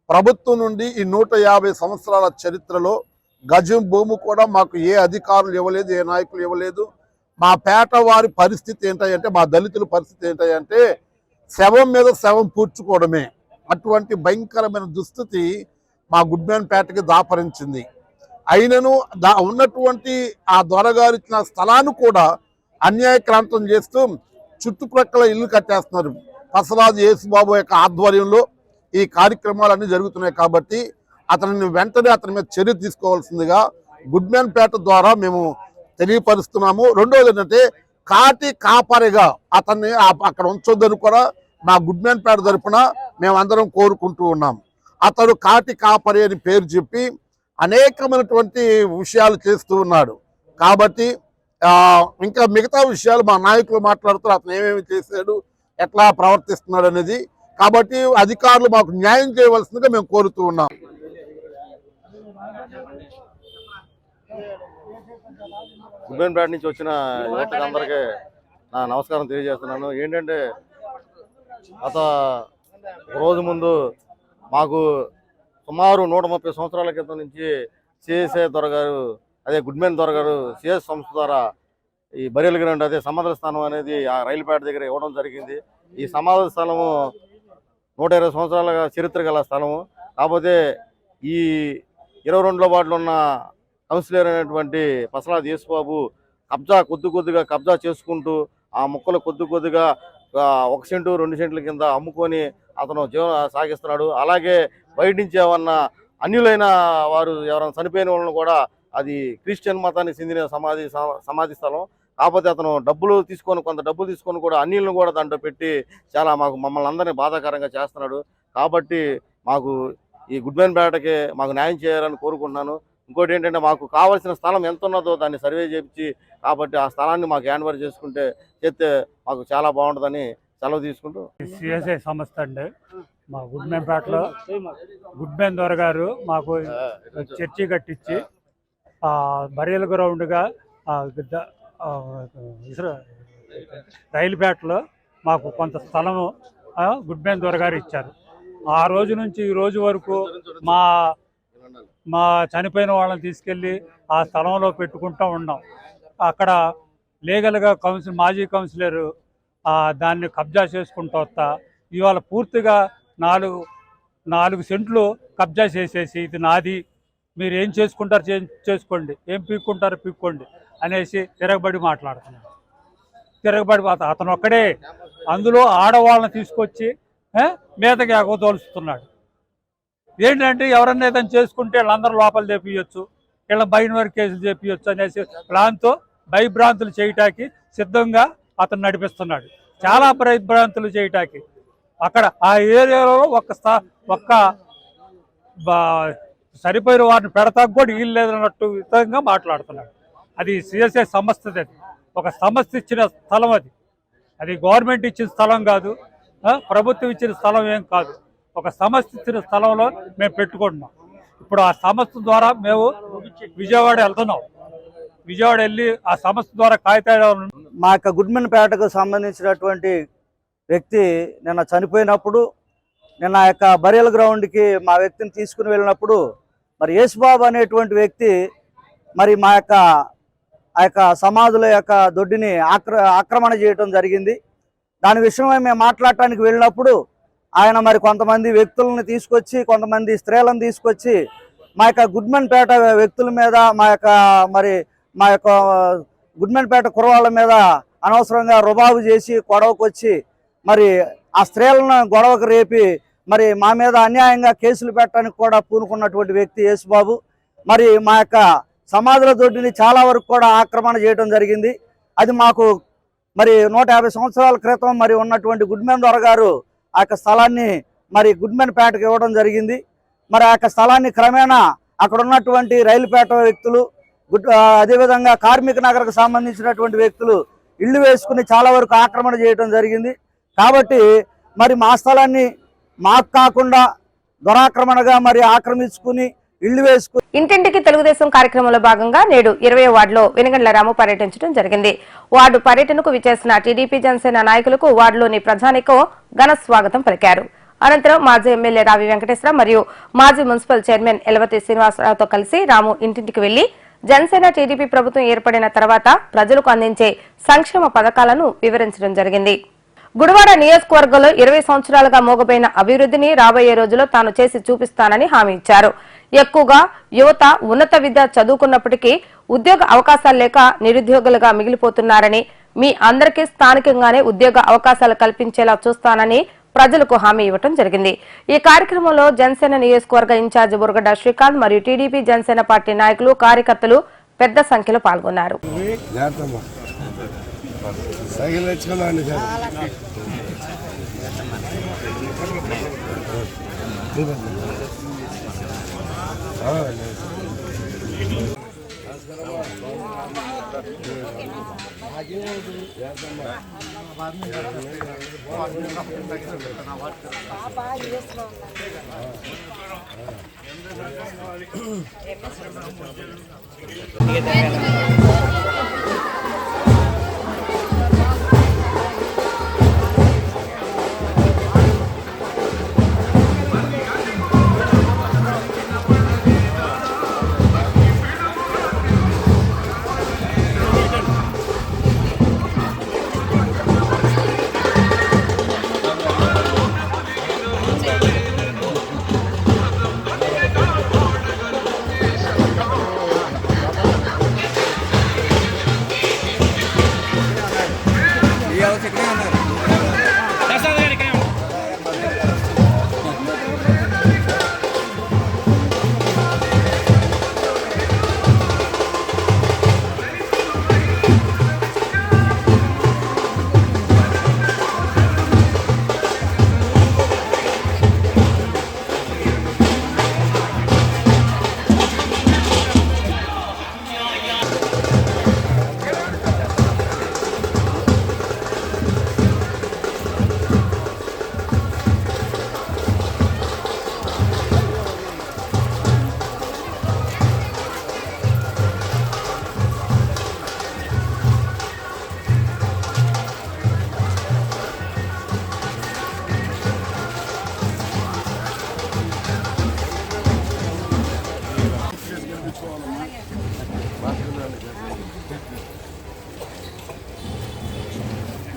[SPEAKER 7] ప్రభుత్వం నుండి ఈ 150 సంవత్సరాల చరిత్రలో గజం భూమి కూడా మాకు ఏ అధికారులు ఇవ్వలేదు, ఏ నాయకులు ఇవ్వలేదు. మా పేట వారి పరిస్థితి ఏంటంటే, మా దళితుల పరిస్థితి ఏంటంటే శవం మీద శవం పూడ్చుకోవడమే. అటువంటి భయంకరమైన దుస్థితి మా గుడ్మ్యాన్ పేటకి దాపరించింది. అయినను ఉన్నటువంటి ఆ దొరగారు ఇచ్చిన స్థలాన్ని కూడా అన్యాయక్రాంతం చేస్తూ చుట్టుప్రక్కల ఇల్లు కట్టేస్తున్నారు. పసరాజు యేసుబాబు యొక్క ఆధ్వర్యంలో ఈ కార్యక్రమాలన్నీ జరుగుతున్నాయి. కాబట్టి అతనిని వెంటనే అతని మీద చర్య తీసుకోవాల్సిందిగా గుడ్మ్యాన్ పేట ద్వారా మేము తెలియపరుస్తున్నాము. రెండోది ఏంటంటే కాటి కాపరిగా అతన్ని అక్కడ ఉంచొద్దని కూడా మా గుడ్మ్యాన్ పేట తరపున మేమందరం కోరుకుంటూ ఉన్నాం. అతడు కాటి కాపరి అని పేరు చెప్పి అనేకమైనటువంటి విషయాలు చేస్తూ ఉన్నాడు. కాబట్టి ఇంకా మిగతా విషయాలు మా నాయకులు మాట్లాడుతారు, అతను ఏమేమి చేశాడు, ఎట్లా ప్రవర్తిస్తున్నాడు అనేది. కాబట్టి అధికారులు మాకు న్యాయం చేయవలసిందిగా మేము కోరుతూ ఉన్నాం.
[SPEAKER 8] గుడ్మేన్పేట నుంచి వచ్చిన యువతకందరికీ నా నమస్కారం తెలియజేస్తున్నాను. ఏంటంటే గత రోజు ముందు మాకు సుమారు 130 సంవత్సరాల క్రితం నుంచి సిఎస్ఐ దొరగారు, అదే గుడ్మెన్ దొరగారు సిఎస్ సంస్థ ద్వారా ఈ బరియల్ గ్రౌండ్, అదే సముద్ర స్థానం అనేది ఆ రైలుపేట దగ్గర ఇవ్వడం జరిగింది. ఈ సమాధి స్థలము 120 సంవత్సరాల చరిత్ర గల స్థలము. కాకపోతే ఈ 22లో వార్డులో ఉన్న కౌన్సిలర్ అయినటువంటి పసలాది యేసుబాబు కొద్దిగా కబ్జా చేసుకుంటూ ఆ మొక్కలు కొద్దిగా 1 సెంటు 2 సెంట్ల కింద అమ్ముకొని అతను జీవనం సాగిస్తున్నాడు. అలాగే బయట నుంచి ఏమన్నా అన్యులైన వారు ఎవరైనా చనిపోయిన వాళ్ళను కూడా అది క్రిస్టియన్ మతానికి చెందిన సమాధి స్థలం. కాకపోతే అతను కొంత డబ్బులు తీసుకొని కూడా అన్యులను కూడా దాంట్లో పెట్టి చాలా మమ్మల్ని అందరినీ బాధాకరంగా చేస్తున్నాడు. కాబట్టి మాకు ఈ గుడ్మెన్పేటకి మాకు న్యాయం చేయాలని కోరుకుంటున్నాను. ఇంకోటి ఏంటంటే మాకు కావాల్సిన స్థలం ఎంత ఉన్నదో దాన్ని సర్వే చేయించి కాబట్టి ఆ స్థలాన్ని మాకు హ్యాండ్ ఓవర్ చేస్తే మాకు చాలా బాగుంటుందని సెలవు తీసుకుంటూ
[SPEAKER 9] సిఎస్ఐ సంస్థ అండి మా గుడ్మెన్పేటలో గుడ్మెన్ దొర గారు మాకు చర్చి కట్టించి బరియల్ గ్రౌండ్గా రైలుపేటలో మాకు కొంత స్థలము గుడ్మెన్ దొర గారు ఇచ్చారు. ఆ రోజు నుంచి ఈ రోజు వరకు మా చనిపోయిన వాళ్ళని తీసుకెళ్ళి ఆ స్థలంలో పెట్టుకుంటూ ఉన్నాం. అక్కడ లీగల్గా మాజీ కౌన్సిలరు దాన్ని కబ్జా చేసుకుంటూ వస్తా ఇవాళ పూర్తిగా 4 సెంట్లు కబ్జా చేసేసి ఇది నాది, మీరు ఏం చేసుకుంటారు చేసుకోండి, ఏం పీక్కుంటారో పీక్కోండి అనేసి తిరగబడి మాట్లాడుతున్నాడు. అతను ఒక్కడే అందులో ఆడవాళ్ళని తీసుకొచ్చి మీదకి ఎగదోలుస్తున్నాడు. ఏంటంటే ఎవరన్నా ఏదైనా చేసుకుంటే వీళ్ళందరూ లోపల చేపించచ్చు, వీళ్ళ బయట కేసులు చేపించచ్చు అనేసి ప్లాన్తో భయభ్రాంతులు చేయటానికి సిద్ధంగా అతను నడిపిస్తున్నాడు. చాలా భయభ్రాంతులు చేయటానికి అక్కడ ఆ ఏరియాలో ఒక్క సరిపోయిన వారిని పెడతాకు కూడా వీలు లేదన్నట్టు విధంగా మాట్లాడుతున్నాడు. అది సిఎస్ఐ సంస్థది, అది ఒక సంస్థ ఇచ్చిన స్థలం, అది గవర్నమెంట్ ఇచ్చిన స్థలం కాదు, ప్రభుత్వం ఇచ్చిన స్థలం ఏం కాదు. ఒక సంస్థ ఇచ్చిన స్థలంలో మేము పెట్టుకుంటున్నాం. ఇప్పుడు ఆ సంస్థ ద్వారా మేము విజయవాడ వెళ్తున్నాం. విజయవాడ వెళ్ళి ఆ సంస్థ ద్వారా కాగితాలు
[SPEAKER 10] మా యొక్క గుడ్మెన్పేటకు సంబంధించినటువంటి వ్యక్తి నిన్న చనిపోయినప్పుడు నిన్న ఆ యొక్క బరియల్ గ్రౌండ్కి మా వ్యక్తిని తీసుకుని వెళ్ళినప్పుడు మరి యేసుబాబు అనేటువంటి వ్యక్తి మరి మా యొక్క ఆ యొక్క సమాధుల యొక్క దొడ్డిని ఆక్రమణ చేయడం జరిగింది. దాని విషయమై మేము మాట్లాడటానికి వెళ్ళినప్పుడు ఆయన మరి కొంతమంది వ్యక్తులను తీసుకొచ్చి కొంతమంది స్త్రీలను తీసుకొచ్చి మా యొక్క గుడ్మెన్పేట వ్యక్తుల మీద మా యొక్క గుడ్మెన్పేట కుర్రవాళ్ళ మీద అనవసరంగా రుబాబు చేసి గొడవకు వచ్చి మరి ఆ స్త్రీలను గొడవకు రేపి మరి మా మీద అన్యాయంగా కేసులు పెట్టడానికి కూడా పూనుకున్నటువంటి వ్యక్తి యేసుబాబు. మరి మా యొక్క సమాధుల దొడ్డిని చాలా వరకు కూడా ఆక్రమణ చేయడం జరిగింది. అది మాకు మరి 150 సంవత్సరాల క్రితం మరి ఉన్నటువంటి గుడ్మెన్ దొర గారు ఆ యొక్క స్థలాన్ని మరి గుడ్మెన్పేటకు ఇవ్వడం జరిగింది. మరి ఆ యొక్క స్థలాన్ని క్రమేణా అక్కడ ఉన్నటువంటి రైలుపేట వ్యక్తులు అదేవిధంగా కార్మిక నగర్కు సంబంధించినటువంటి వ్యక్తులు ఇళ్లు వేసుకుని చాలా వరకు ఆక్రమణ చేయడం జరిగింది. కాబట్టి మరి మా స్థలాన్ని మాకు కాకుండా దురాక్రమణగా మరి ఆక్రమించుకుని ఇళ్లు వేసుకుని
[SPEAKER 1] ఇంటింటికి తెలుగుదేశం కార్యక్రమంలో భాగంగా నేడు 20వ వార్డులో వెనుగండ్ల రాము పర్యటించడం జరిగింది. వార్డు పర్యటనకు విచ్చేసిన టీడీపీ జనసేన నాయకులకు వార్డులోని ప్రజానికం ఘన స్వాగతం పలికారు. అనంతరం మాజీ ఎమ్మెల్యే రావి వెంకటేశ్వర మరియు మాజీ మున్సిపల్ చైర్మన్ ఎలవతి శ్రీనివాసరావుతో కలిసి రాము ఇంటింటికి వెళ్లి జనసేన టీడీపీ ప్రభుత్వం ఏర్పడిన తర్వాత ప్రజలకు అందించే సంక్షేమ పథకాలను వివరించడం జరిగింది. గుడివాడ నియోజకవర్గంలో 20 సంవత్సరాలుగా మోగపోయిన అభివృద్ధిని రాబోయే రోజుల్లో తాను చేసి చూపిస్తానని హామీ ఇచ్చారు. ఎక్కువగా యువత ఉన్నత విద్య చదువుకున్నప్పటికీ ఉద్యోగ అవకాశాలు లేక నిరుద్యోగులుగా మిగిలిపోతున్నారని, మీ అందరికీ స్థానికంగానే ఉద్యోగ అవకాశాలు కల్పించేలా చూస్తానని ప్రజలకు హామీ ఇవ్వడం జరిగింది. ఈ కార్యక్రమంలో జనసేన నియోజకవర్గ ఇన్ఛార్జి బుర్గడ్డ శ్రీకాంత్ మరియు టీడీపీ జనసేన పార్టీ నాయకులు కార్యకర్తలు పెద్ద సంఖ్యలో పాల్గొన్నారు.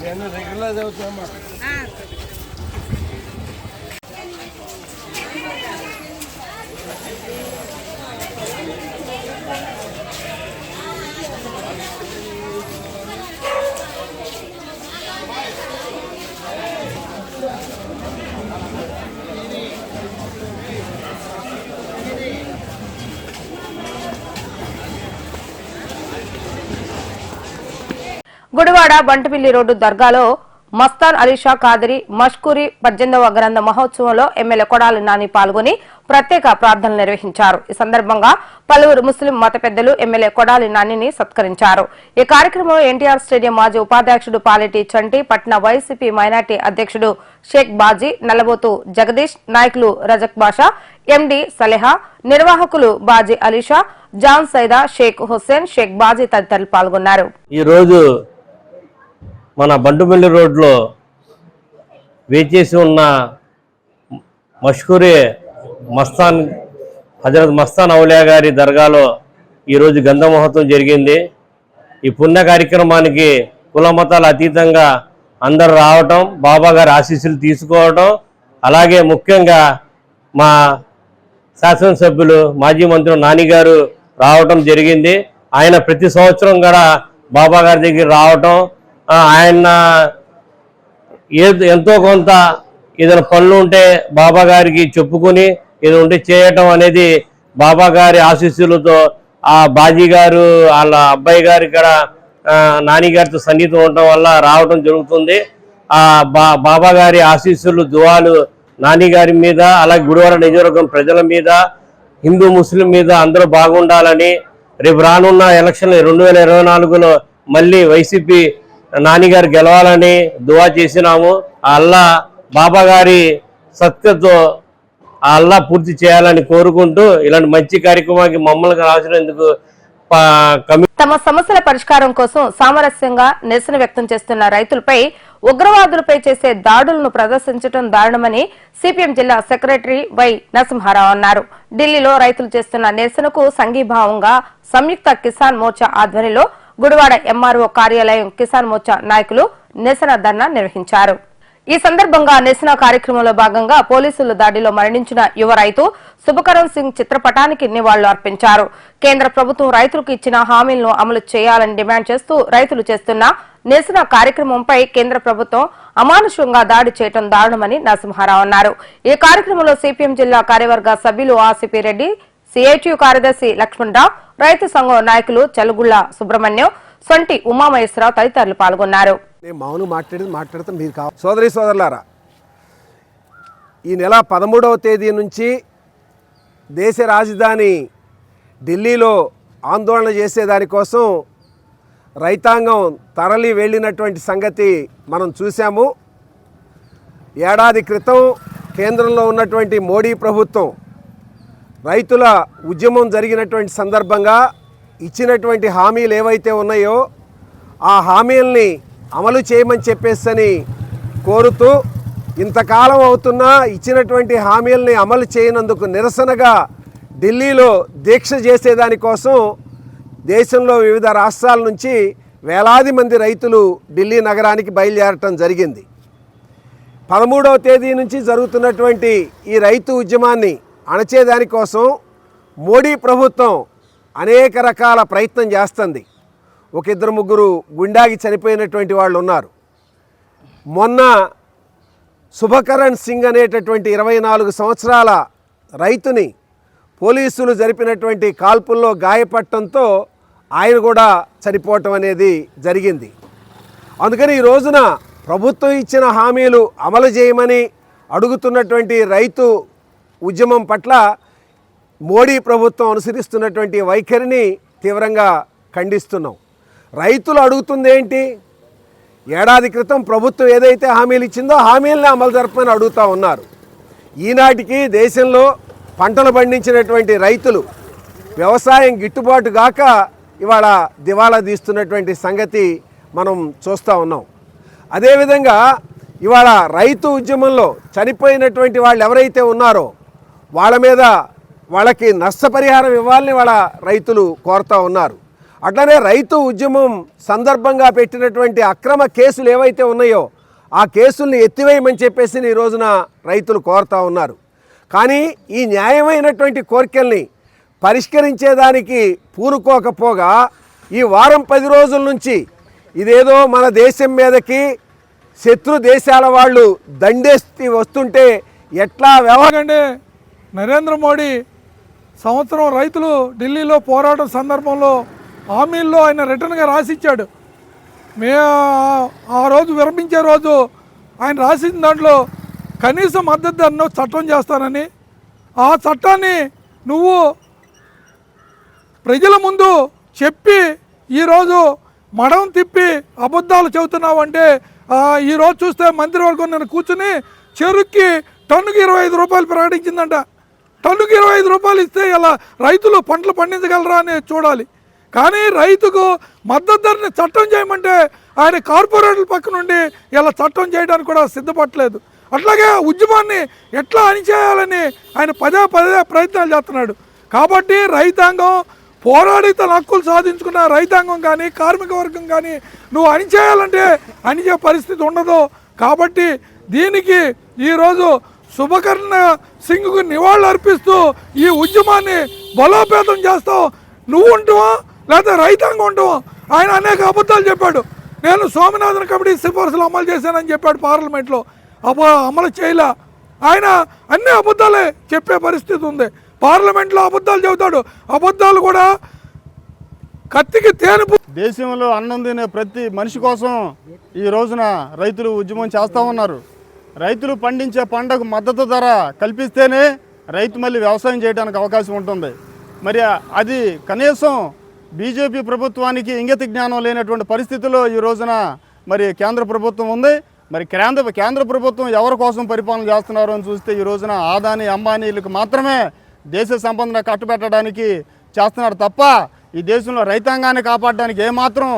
[SPEAKER 2] నేను రెగ్యులర్ చదువుతామా.
[SPEAKER 1] గుడివాడ బంటుమిల్లి రోడ్డు దర్గాలో మస్తాన్ అలీషా ఖాదరి మష్కూరి 18వ గ్రంథ మహోత్సవంలో ఎమ్మెల్యే కొడాలి నాని పాల్గొని ప్రత్యేక ప్రార్థనలు నిర్వహించారు. ఈ సందర్భంగా పలువురు ముస్లిం మత పెద్దలు ఎమ్మెల్యే కొడాలి నానిని సత్కరించారు. ఈ కార్యక్రమంలో ఎన్టీఆర్ స్టేడియం మాజీ ఉపాధ్యక్షుడు పాలెటి చంటి, పట్న వైసీపీ మైనార్టీ అధ్యక్షుడు షేక్ బాజీ, నల్లబోతు జగదీష్, నాయకులు రజక్ బాషా, ఎండి సలెహా, నిర్వాహకులు బాజీ అలీషా, జాన్ సైదా, షేక్ హుస్సేన్, షేక్ బాజీ తదితరులు పాల్గొన్నారు.
[SPEAKER 11] ఈ రోజు మన బంటుమిల్లి రోడ్లో వేచేసి ఉన్న మష్కూరి మస్తాన్ హజరత్ మస్తాన్ ఔలియా గారి దర్గాలో ఈరోజు గంధ మహోత్సవం జరిగింది. ఈ పుణ్య కార్యక్రమానికి కుల మతాల అతీతంగా అందరు రావటం, బాబా గారి ఆశీస్సులు తీసుకోవటం, అలాగే ముఖ్యంగా మా శాసనసభ్యులు మాజీ మంత్రి నాని గారు రావటం జరిగింది. ఆయన ప్రతి సంవత్సరం కూడా బాబా గారి దగ్గర రావటం, ఆయన ఎంతో కొంత ఏదైనా పనులు ఉంటే బాబా గారికి చెప్పుకొని ఏదో ఉంటే చేయటం అనేది బాబా గారి ఆశీస్సులతో ఆ బాజీ గారు వాళ్ళ అబ్బాయి గారి ఇక్కడ నాని గారితో సన్నిహితం ఉండటం వల్ల రావటం జరుగుతుంది. ఆ బాబా గారి ఆశీస్సులు దువాలు నాని గారి మీద, అలాగే గుడివాడ నియోజకవర్గం ప్రజల మీద, హిందూ ముస్లిం మీద అందరూ బాగుండాలని, రేపు రానున్న ఎలక్షన్ 2024లో మళ్ళీ వైసీపీ నాని గారు గెలవాలని దువా చేసినాము. ఆ అల్లా బాబా గారి సత్కతో ఆ అల్లా పూర్తి చేయాలని కోరుకుంటూ ఇలాంటి మంచి కార్యక్రమానికి మమ్మల్ని రాసినందుకు
[SPEAKER 1] తమ సమస్యల పరిష్కారం కోసం సామరస్యంగా నిరసన వ్యక్తం చేస్తున్న రైతులపై ఉగ్రవాదులపై చేసే దాడులను ప్రదర్శించడం దారుణమని సిపిఎం జిల్లా సెక్రటరీ వై నరసింహారావు అన్నారు. ఢిల్లీలో రైతులు చేస్తున్న నిరసనకు సంఘీభావంగా సంయుక్త కిసాన్ మోర్చా ఆధ్వర్యంలో గుడివాడ ఎంఆర్ఓ కార్యాలయం కిసాన్ మోర్చా నాయకులు నిరసన ధర్నా నిర్వహించారు. ఈ సందర్భంగా నిరసన కార్యక్రమంలో భాగంగా పోలీసుల దాడిలో మరణించిన యువ రైతు శుభకరణ్ సింగ్ చిత్రపటానికి నివాళులు అర్పించారు. కేంద్ర ప్రభుత్వం రైతులకు ఇచ్చిన హామీలను అమలు చేయాలని డిమాండ్ చేస్తూ రైతులు చేస్తున్న నిరసన కార్యక్రమంపై కేంద్ర ప్రభుత్వం అమానుషంగా దాడి చేయడం దారుణమని నరసింహారావు అన్నారు. ఈ కార్యక్రమంలో సిపిఎం జిల్లా కార్యవర్గ సభ్యులు ఆసిపి రెడ్డి, సిఐటియు కార్యదర్శి లక్ష్మణరావు, రైతు సంఘం నాయకులు చలుగుళ్ల సుబ్రహ్మణ్యం, సొంటి ఉమామహేశ్వరరావు తదితరులు పాల్గొన్నారు.
[SPEAKER 12] మౌను మాట్లాడితే మీరు సోదరి సోదరులారా, ఈ నెల 13వ తేదీ నుంచి దేశ రాజధాని ఢిల్లీలో ఆందోళన చేసేదానికోసం రైతాంగం తరలి వెళ్ళినటువంటి సంగతి మనం చూసాము. ఏడాది క్రితం కేంద్రంలో ఉన్నటువంటి మోడీ ప్రభుత్వం రైతుల ఉద్యమం జరిగినటువంటి సందర్భంగా ఇచ్చినటువంటి హామీలు ఏవైతే ఉన్నాయో ఆ హామీల్ని అమలు చేయమని చెప్పేసని కోరుతూ, ఇంతకాలం అవుతున్నా ఇచ్చినటువంటి హామీల్ని అమలు చేయనందుకు నిరసనగా ఢిల్లీలో దీక్ష చేసేదానికోసం దేశంలో వివిధ రాష్ట్రాల నుంచి వేలాది మంది రైతులు ఢిల్లీ నగరానికి బయలుదేరటం జరిగింది. 13వ తేదీ నుంచి జరుగుతున్నటువంటి ఈ రైతు ఉద్యమాన్ని అణచేదానికోసం మోడీ ప్రభుత్వం అనేక రకాల ప్రయత్నం చేస్తుంది. ఒక ఇద్దరు ముగ్గురు గుండాగి చనిపోయినటువంటి వాళ్ళు ఉన్నారు. మొన్న శుభకరణ్ సింగ్ అనేటటువంటి 24 సంవత్సరాల రైతుని పోలీసులు జరిపినటువంటి కాల్పుల్లో గాయపడటంతో ఆయన కూడా చనిపోవటం అనేది జరిగింది. అందుకని ఈ రోజున ప్రభుత్వం ఇచ్చిన హామీలు అమలు చేయమని అడుగుతున్నటువంటి రైతు ఉద్యమం పట్ల మోడీ ప్రభుత్వం అనుసరిస్తున్నటువంటి వైఖరిని తీవ్రంగా ఖండిస్తున్నాం. రైతులు అడుగుతుంది ఏంటి? ఏడాది క్రితం ప్రభుత్వం ఏదైతే హామీలు ఇచ్చిందో హామీలను అమలు జరపమని అడుగుతూ ఉన్నారు. ఈనాటికి దేశంలో పంటలు పండించినటువంటి రైతులు వ్యవసాయం గిట్టుబాటు గాక ఇవాళ దివాలా తీస్తున్నటువంటి సంగతి మనం చూస్తూ ఉన్నాం. అదేవిధంగా ఇవాళ రైతు ఉద్యమంలో చనిపోయినటువంటి వాళ్ళు ఎవరైతే ఉన్నారో వాళ్ళ మీద వాళ్ళకి నష్టపరిహారం ఇవ్వాలని వాళ్ళ రైతులు కోరుతూ ఉన్నారు. అట్లనే రైతు ఉద్యమం సందర్భంగా పెట్టినటువంటి అక్రమ కేసులు ఏవైతే ఉన్నాయో ఆ కేసుల్ని ఎత్తివేయమని చెప్పేసి ఈ రోజున రైతులు కోరుతూ ఉన్నారు. కానీ ఈ న్యాయమైనటువంటి కోరికల్ని పరిష్కరించేదానికి పూనుకోకపోగా ఈ వారం 10 రోజుల నుంచి ఇదేదో మన దేశం మీదకి శత్రు దేశాల వాళ్ళు దండేసి వస్తుంటే ఎట్లా
[SPEAKER 13] వ్యవహారంటే నరేంద్ర మోడీ సంవత్సరం రైతులు ఢిల్లీలో పోరాటం సందర్భంలో హామీల్లో ఆయన రిటర్న్గా రాసిచ్చాడు. ఆ రోజు విరమించే రోజు ఆయన రాసిన దాంట్లో కనీస మద్దతు ధరను చట్టం చేస్తానని, ఆ చట్టాన్ని నువ్వు ప్రజల ముందు చెప్పి ఈరోజు మడం తిప్పి అబద్ధాలు చెబుతున్నావు అంటే ఈరోజు చూస్తే మంత్రివర్గం నేను కూర్చుని చెరుక్కి టన్నుకి 25 రూపాయలు ప్రకటించిందంట. టన్నుకి 25 రూపాయలు ఇస్తే ఇలా రైతులు పంటలు పండించగలరా అని చూడాలి. కానీ రైతుకు మద్దతు ధరని చట్టం చేయమంటే ఆయన కార్పొరేట్ల పక్క నుండి ఇలా చట్టం చేయడానికి కూడా సిద్ధపడలేదు. అట్లాగే ఉద్యమాన్ని ఎట్లా అణిచేయాలని ఆయన పదే ప్రయత్నాలు చేస్తున్నాడు. కాబట్టి రైతాంగం పోరాడి తన హక్కులు సాధించుకున్న రైతాంగం కానీ కార్మిక వర్గం కానీ నువ్వు అణిచేయాలంటే అణిచే పరిస్థితి ఉండదు. కాబట్టి దీనికి ఈరోజు శుభకర్ణ సింగ్కు నివాళులు అర్పిస్తూ ఈ ఉద్యమాన్ని బలోపేతం చేస్తావు. నువ్వు ఉంటావా లేదా రైతాంగం ఉంటావా? ఆయన అనేక అబద్ధాలు చెప్పాడు. నేను స్వామినాథన్ కమిటీ సిఫార్సులు అమలు చేశానని చెప్పాడు పార్లమెంట్లో. అమలు చేయలే. ఆయన అన్ని అబద్ధాలే చెప్పే పరిస్థితి ఉంది. పార్లమెంట్లో అబద్ధాలు చెబుతాడు. అబద్ధాలు కూడా కత్తికి తేనుపు.
[SPEAKER 8] దేశంలో అన్నం తినే ప్రతి మనిషి కోసం ఈ రోజున రైతులు ఉద్యమం చేస్తూ ఉన్నారు. రైతులు పండించే పంటకు మద్దతు ధర కల్పిస్తేనే రైతు మళ్ళీ వ్యవసాయం చేయడానికి అవకాశం ఉంటుంది. మరి అది కనీసం బీజేపీ ప్రభుత్వానికి ఇంగిత జ్ఞానం లేనటువంటి పరిస్థితుల్లో ఈ రోజున మరి కేంద్ర ప్రభుత్వం ఉంది. మరి కేంద్ర ప్రభుత్వం ఎవరి కోసం పరిపాలన చేస్తున్నారు అని చూస్తే ఈ రోజున ఆదాని అంబానీలకు మాత్రమే దేశ సంపదను కట్టుబెట్టడానికి చేస్తున్నారు తప్ప ఈ దేశంలో రైతాంగాన్ని కాపాడడానికి ఏమాత్రం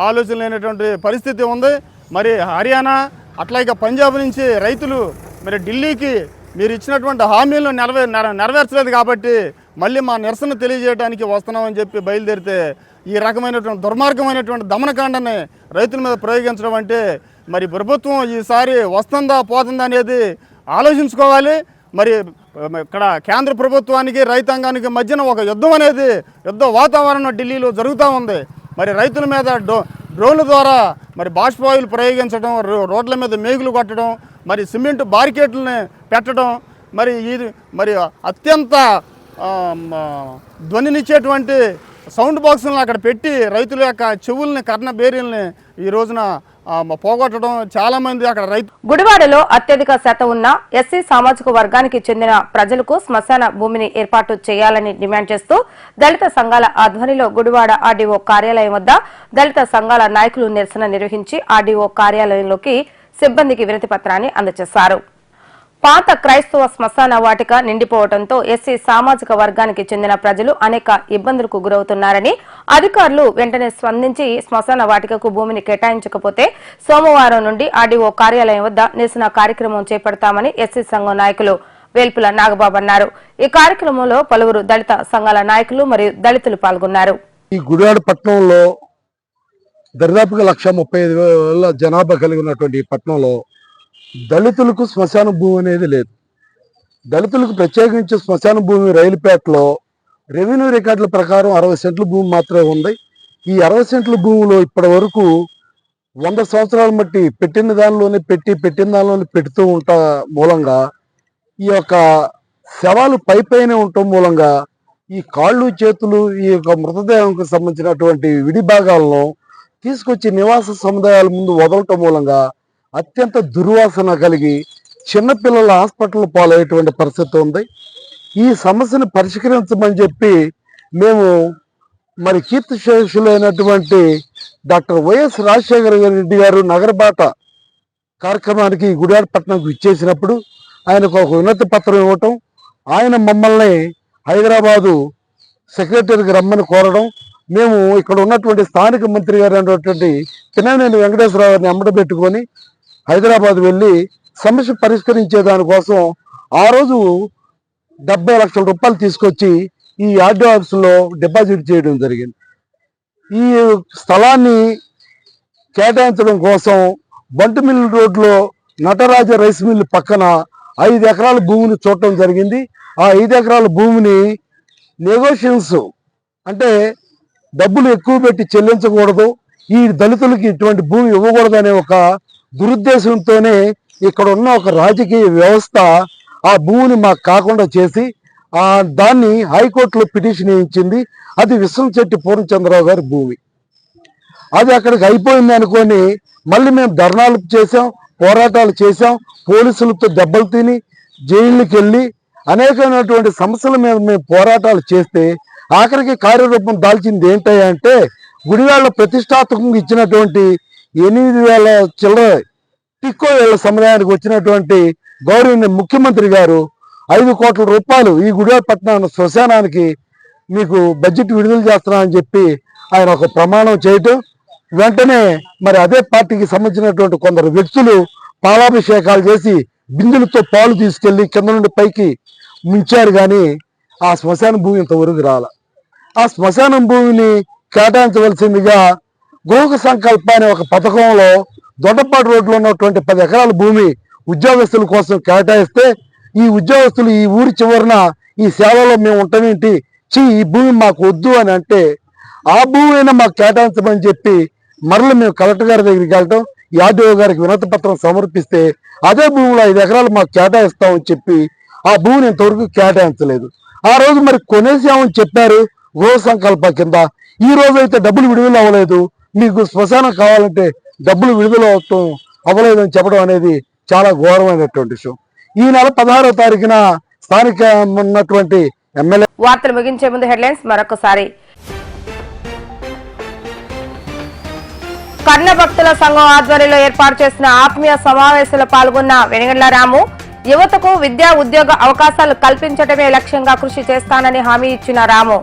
[SPEAKER 8] ఆలోచన లేనటువంటి పరిస్థితి ఉంది. మరి హర్యానా అట్లాగే పంజాబ్ నుంచి రైతులు మరి ఢిల్లీకి మీరు ఇచ్చినటువంటి హామీలను నెరవేర్చలేదు కాబట్టి మళ్ళీ మా నిరసన తెలియజేయడానికి వస్తున్నామని చెప్పి బయలుదేరితే ఈ రకమైనటువంటి దుర్మార్గమైనటువంటి దమనకాండని రైతుల మీద ప్రయోగించడం అంటే మరి ప్రభుత్వం ఈసారి వస్తుందా పోతుందా అనేది ఆలోచించుకోవాలి. మరి ఇక్కడ కేంద్ర ప్రభుత్వానికి రైతాంగానికి మధ్యన ఒక యుద్ధ వాతావరణం ఢిల్లీలో జరుగుతూ ఉంది. మరి రైతుల మీద డ్రోన్ల ద్వారా మరి బాష్పాయిలు ప్రయోగించడం, రోడ్ల మీద మేగులు కొట్టడం, మరి సిమెంట్ బారికేట్లని పెట్టడం, మరి అత్యంత ధ్వనినిచ్చేటువంటి సౌండ్ బాక్సులను అక్కడ పెట్టి రైతుల యొక్క చెవుల్ని కర్ణ బేరీల్ని ఈ రోజున పోగొట్టడం. చాలా మంది అక్కడ
[SPEAKER 1] గుడివాడలో అత్యధిక శాతం ఉన్న ఎస్సీ సామాజిక వర్గానికి చెందిన ప్రజలకు శ్మశాన భూమిని ఏర్పాటు చేయాలని డిమాండ్ చేస్తూ దళిత సంఘాల ఆధ్వర్యంలో గుడివాడ ఆర్డీఓ కార్యాలయం వద్ద దళిత సంఘాల నాయకులు నిరసన నిర్వహించి ఆర్డీఓ కార్యాలయంలోకి సిబ్బందికి వినతి పత్రాన్ని అందజేశారు. పాత క్రైస్తవ శ్మశాన వాటిక నిండిపోవడంతో ఎస్సీ సామాజిక వర్గానికి చెందిన ప్రజలు అనేక ఇబ్బందులకు గురవుతున్నారని, అధికారులు వెంటనే స్పందించి శ్మశాన వాటికకు భూమిని కేటాయించకపోతే సోమవారం నుండి ఆర్డీఓ కార్యాలయం వద్ద నిరసన కార్యక్రమం చేపడతామని ఎస్సీ సంఘం నాయకులు వేల్పుల నాగబాబు అన్నారు. ఈ కార్యక్రమంలో పలువురు దళిత సంఘాల నాయకులు మరియు దళితులు పాల్గొన్నారు.
[SPEAKER 7] ఈ గుడివాడ పట్టణంలో దరిదాపుగా 135,000 జనాభా కలిగి ఉన్నటువంటి ఈ పట్టణంలో దళితులకు శ్మశాన భూమి అనేది లేదు. దళితులకు ప్రత్యేకించి శ్మశాన భూమి రైలుపేటలో రెవెన్యూ రికార్డుల ప్రకారం 60 సెంట్ల భూమి మాత్రమే ఉంది. ఈ 60 సెంట్ల భూమిలో ఇప్పటి వరకు 100 సంవత్సరాల మట్టి పెట్టిన దానిలోనే పెడుతూ ఉంటా మూలంగా ఈ యొక్క శవాలు పైనే ఉండటం మూలంగా ఈ కాళ్ళు చేతులు ఈ యొక్క మృతదేహానికి సంబంధించినటువంటి విడి భాగాలను తీసుకొచ్చి నివాస సముదాయాల ముందు వదలటం మూలంగా అత్యంత దుర్వాసన కలిగి చిన్నపిల్లల హాస్పిటల్ పాలయ్యేటువంటి పరిస్థితి ఉంది. ఈ సమస్యను పరిష్కరించమని చెప్పి మేము మరి కీర్తిశేషులైనటువంటి డాక్టర్ వైఎస్ రాజశేఖర రెడ్డి గారు నగరబాట కార్యక్రమానికి గుడివాడ పట్టణంకు ఇచ్చేసినప్పుడు ఆయనకు ఒక వినతి పత్రం ఇవ్వటం, ఆయన మమ్మల్ని హైదరాబాదు సెక్రటరీకి రమ్మని కోరడం, మేము ఇక్కడ ఉన్నటువంటి స్థానిక మంత్రి గారు అయినటువంటి పిన్ననేని వెంకటేశ్వరరావు గారిని అమ్మడబెట్టుకొని హైదరాబాద్ వెళ్ళి సమస్య పరిష్కరించే దానికోసం ఆ రోజు 70 లక్షల రూపాయలు తీసుకొచ్చి ఈ ఆర్డీ ఆఫీసులో డిపాజిట్ చేయడం జరిగింది. ఈ స్థలాన్ని కేటాయించడం కోసం బంటుమిల్లు రోడ్లో నటరాజ రైస్ మిల్ పక్కన 5 ఎకరాల భూమిని చూడటం జరిగింది. ఆ 5 ఎకరాల భూమిని నెగోషియన్స్ అంటే డబ్బులు ఎక్కువ పెట్టి చెల్లించకూడదు, ఈ దళితులకి ఇటువంటి భూమి ఇవ్వకూడదు అనే ఒక దురుద్దేశంతోనే ఇక్కడ ఉన్న ఒక రాజకీయ వ్యవస్థ ఆ భూమిని మాకు కాకుండా చేసి దాన్ని హైకోర్టులో పిటిషన్ వేయించింది. అది విశ్వంశెట్టి పూర్ణచంద్రరావు గారి భూమి. అది అక్కడికి అయిపోయింది అనుకొని మళ్ళీ మేము ధర్నాలు చేసాం, పోరాటాలు చేసాం, పోలీసులతో దెబ్బలు తిని జైళ్ళకి వెళ్ళి అనేకమైనటువంటి సమస్యల మీద మేము పోరాటాలు చేస్తే ఆఖరికి కార్యరూపం దాల్చింది ఏంటంటే గుడివాళ్ళ ప్రతిష్టాత్మకంగా ఇచ్చినటువంటి 8,000 చిల్లర టిక్కో వేళ్ల సముదాయానికి వచ్చినటువంటి గౌరవనీయ ముఖ్యమంత్రి గారు 5 కోట్ల రూపాయలు ఈ గుడివాడ పట్టణ శ్మశానానికి మీకు బడ్జెట్ విడుదల చేస్తున్నామని చెప్పి ఆయన ఒక ప్రమాణం చేయటం, వెంటనే మరి అదే పార్టీకి సంబంధించినటువంటి కొందరు వ్యక్తులు పాలాభిషేకాలు చేసి బిందులతో పాలు తీసుకెళ్లి కింద నుండి పైకి ముంచారు. కానీ ఆ శ్మశాన భూమి ఇంతవరకు రాల. ఆ శ్మశానం భూమిని కేటాయించవలసిందిగా గోక సంకల్ప అనే ఒక పథకంలో దొడ్డపాటి రోడ్లో ఉన్నటువంటి 10 ఎకరాల భూమి ఉద్యోగస్తుల కోసం కేటాయిస్తే ఈ ఉద్యోగస్తులు ఈ ఊరి చివరన ఈ సేవలో మేము ఉంటామేంటి, ఈ భూమి మాకు వద్దు అని అంటే ఆ భూమి అయినా మాకు కేటాయించమని చెప్పి మరల మేము కలెక్టర్ గారి దగ్గరికి వెళ్ళటం, ఆర్డీఓ గారికి వినతి పత్రం సమర్పిస్తే అదే భూమిలో 5 ఎకరాలు మాకు కేటాయిస్తామని చెప్పి ఆ భూమిని ఇంతవరకు కేటాయించలేదు. ఆ రోజు మరి కొనేసామని చెప్పారు గృహ సంకల్ప కింద. ఈ రోజు అయితే డబ్బులు విడుదల అవ్వలేదు, మీకు శ్మశానం కావాలంటే డబ్బులు విడుదల అవ్వలేదని చెప్పడం అనేది చాలా ఘోరమైనటువంటి విషయం. ఈ నెల 16వ తారీఖున స్థానిక ఉన్నటువంటి ఎమ్మెల్యే.
[SPEAKER 1] వార్తలు ముగించే ముందు హెడ్లైన్స్ మరొకసారి. కన్న భక్తుల సంఘం ఆధ్వర్యంలో ఏర్పాటు చేసిన ఆత్మీయ సమావేశంలో పాల్గొన్న వెనిగండ్ల రాము యువతకు విద్యా ఉద్యోగ అవకాశాలు కల్పించడమే లక్ష్యంగా కృషి చేస్తానని హామీ ఇచ్చిన రాము.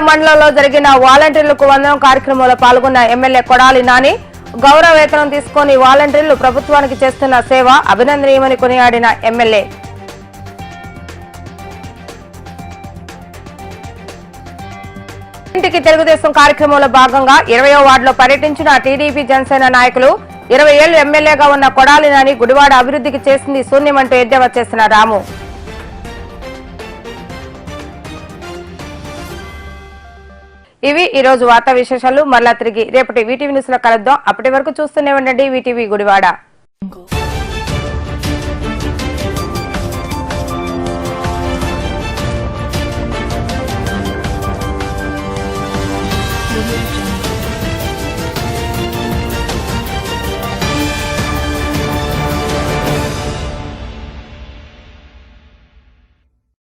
[SPEAKER 1] మండలంలో జరిగిన వాలంటీర్లకు వందనం కార్యక్రమంలో పాల్గొన్న ఎమ్మెల్యే కొడాలి నాని గౌరవ వేతనం తీసుకుని వాలంటీర్లు ప్రభుత్వానికి చేస్తున్న సేవ అభినందనీయమని కొనియాడిన ఎమ్మెల్యే. ఇంటికి తెలుగుదేశం కార్యక్రమంలో భాగంగా 20వ వార్డులో పర్యటించిన టీడీపీ జనసేన నాయకులు 20 ఏళ్లు ఎమ్మెల్యేగా ఉన్న కొడాలి నాని గుడివాడ అభివృద్ధికి చేసింది శూన్యమంటూ ఎద్దేవా చేసిన రాము. ఇవి ఈ రోజు వార్తా విశేషాలు. మరలా తిరిగి రేపటి వీటీవీ న్యూస్ లో కలుద్దాం. అప్పటి వరకు చూస్తూనే ఉండండి వీటీవీ గుడివాడ.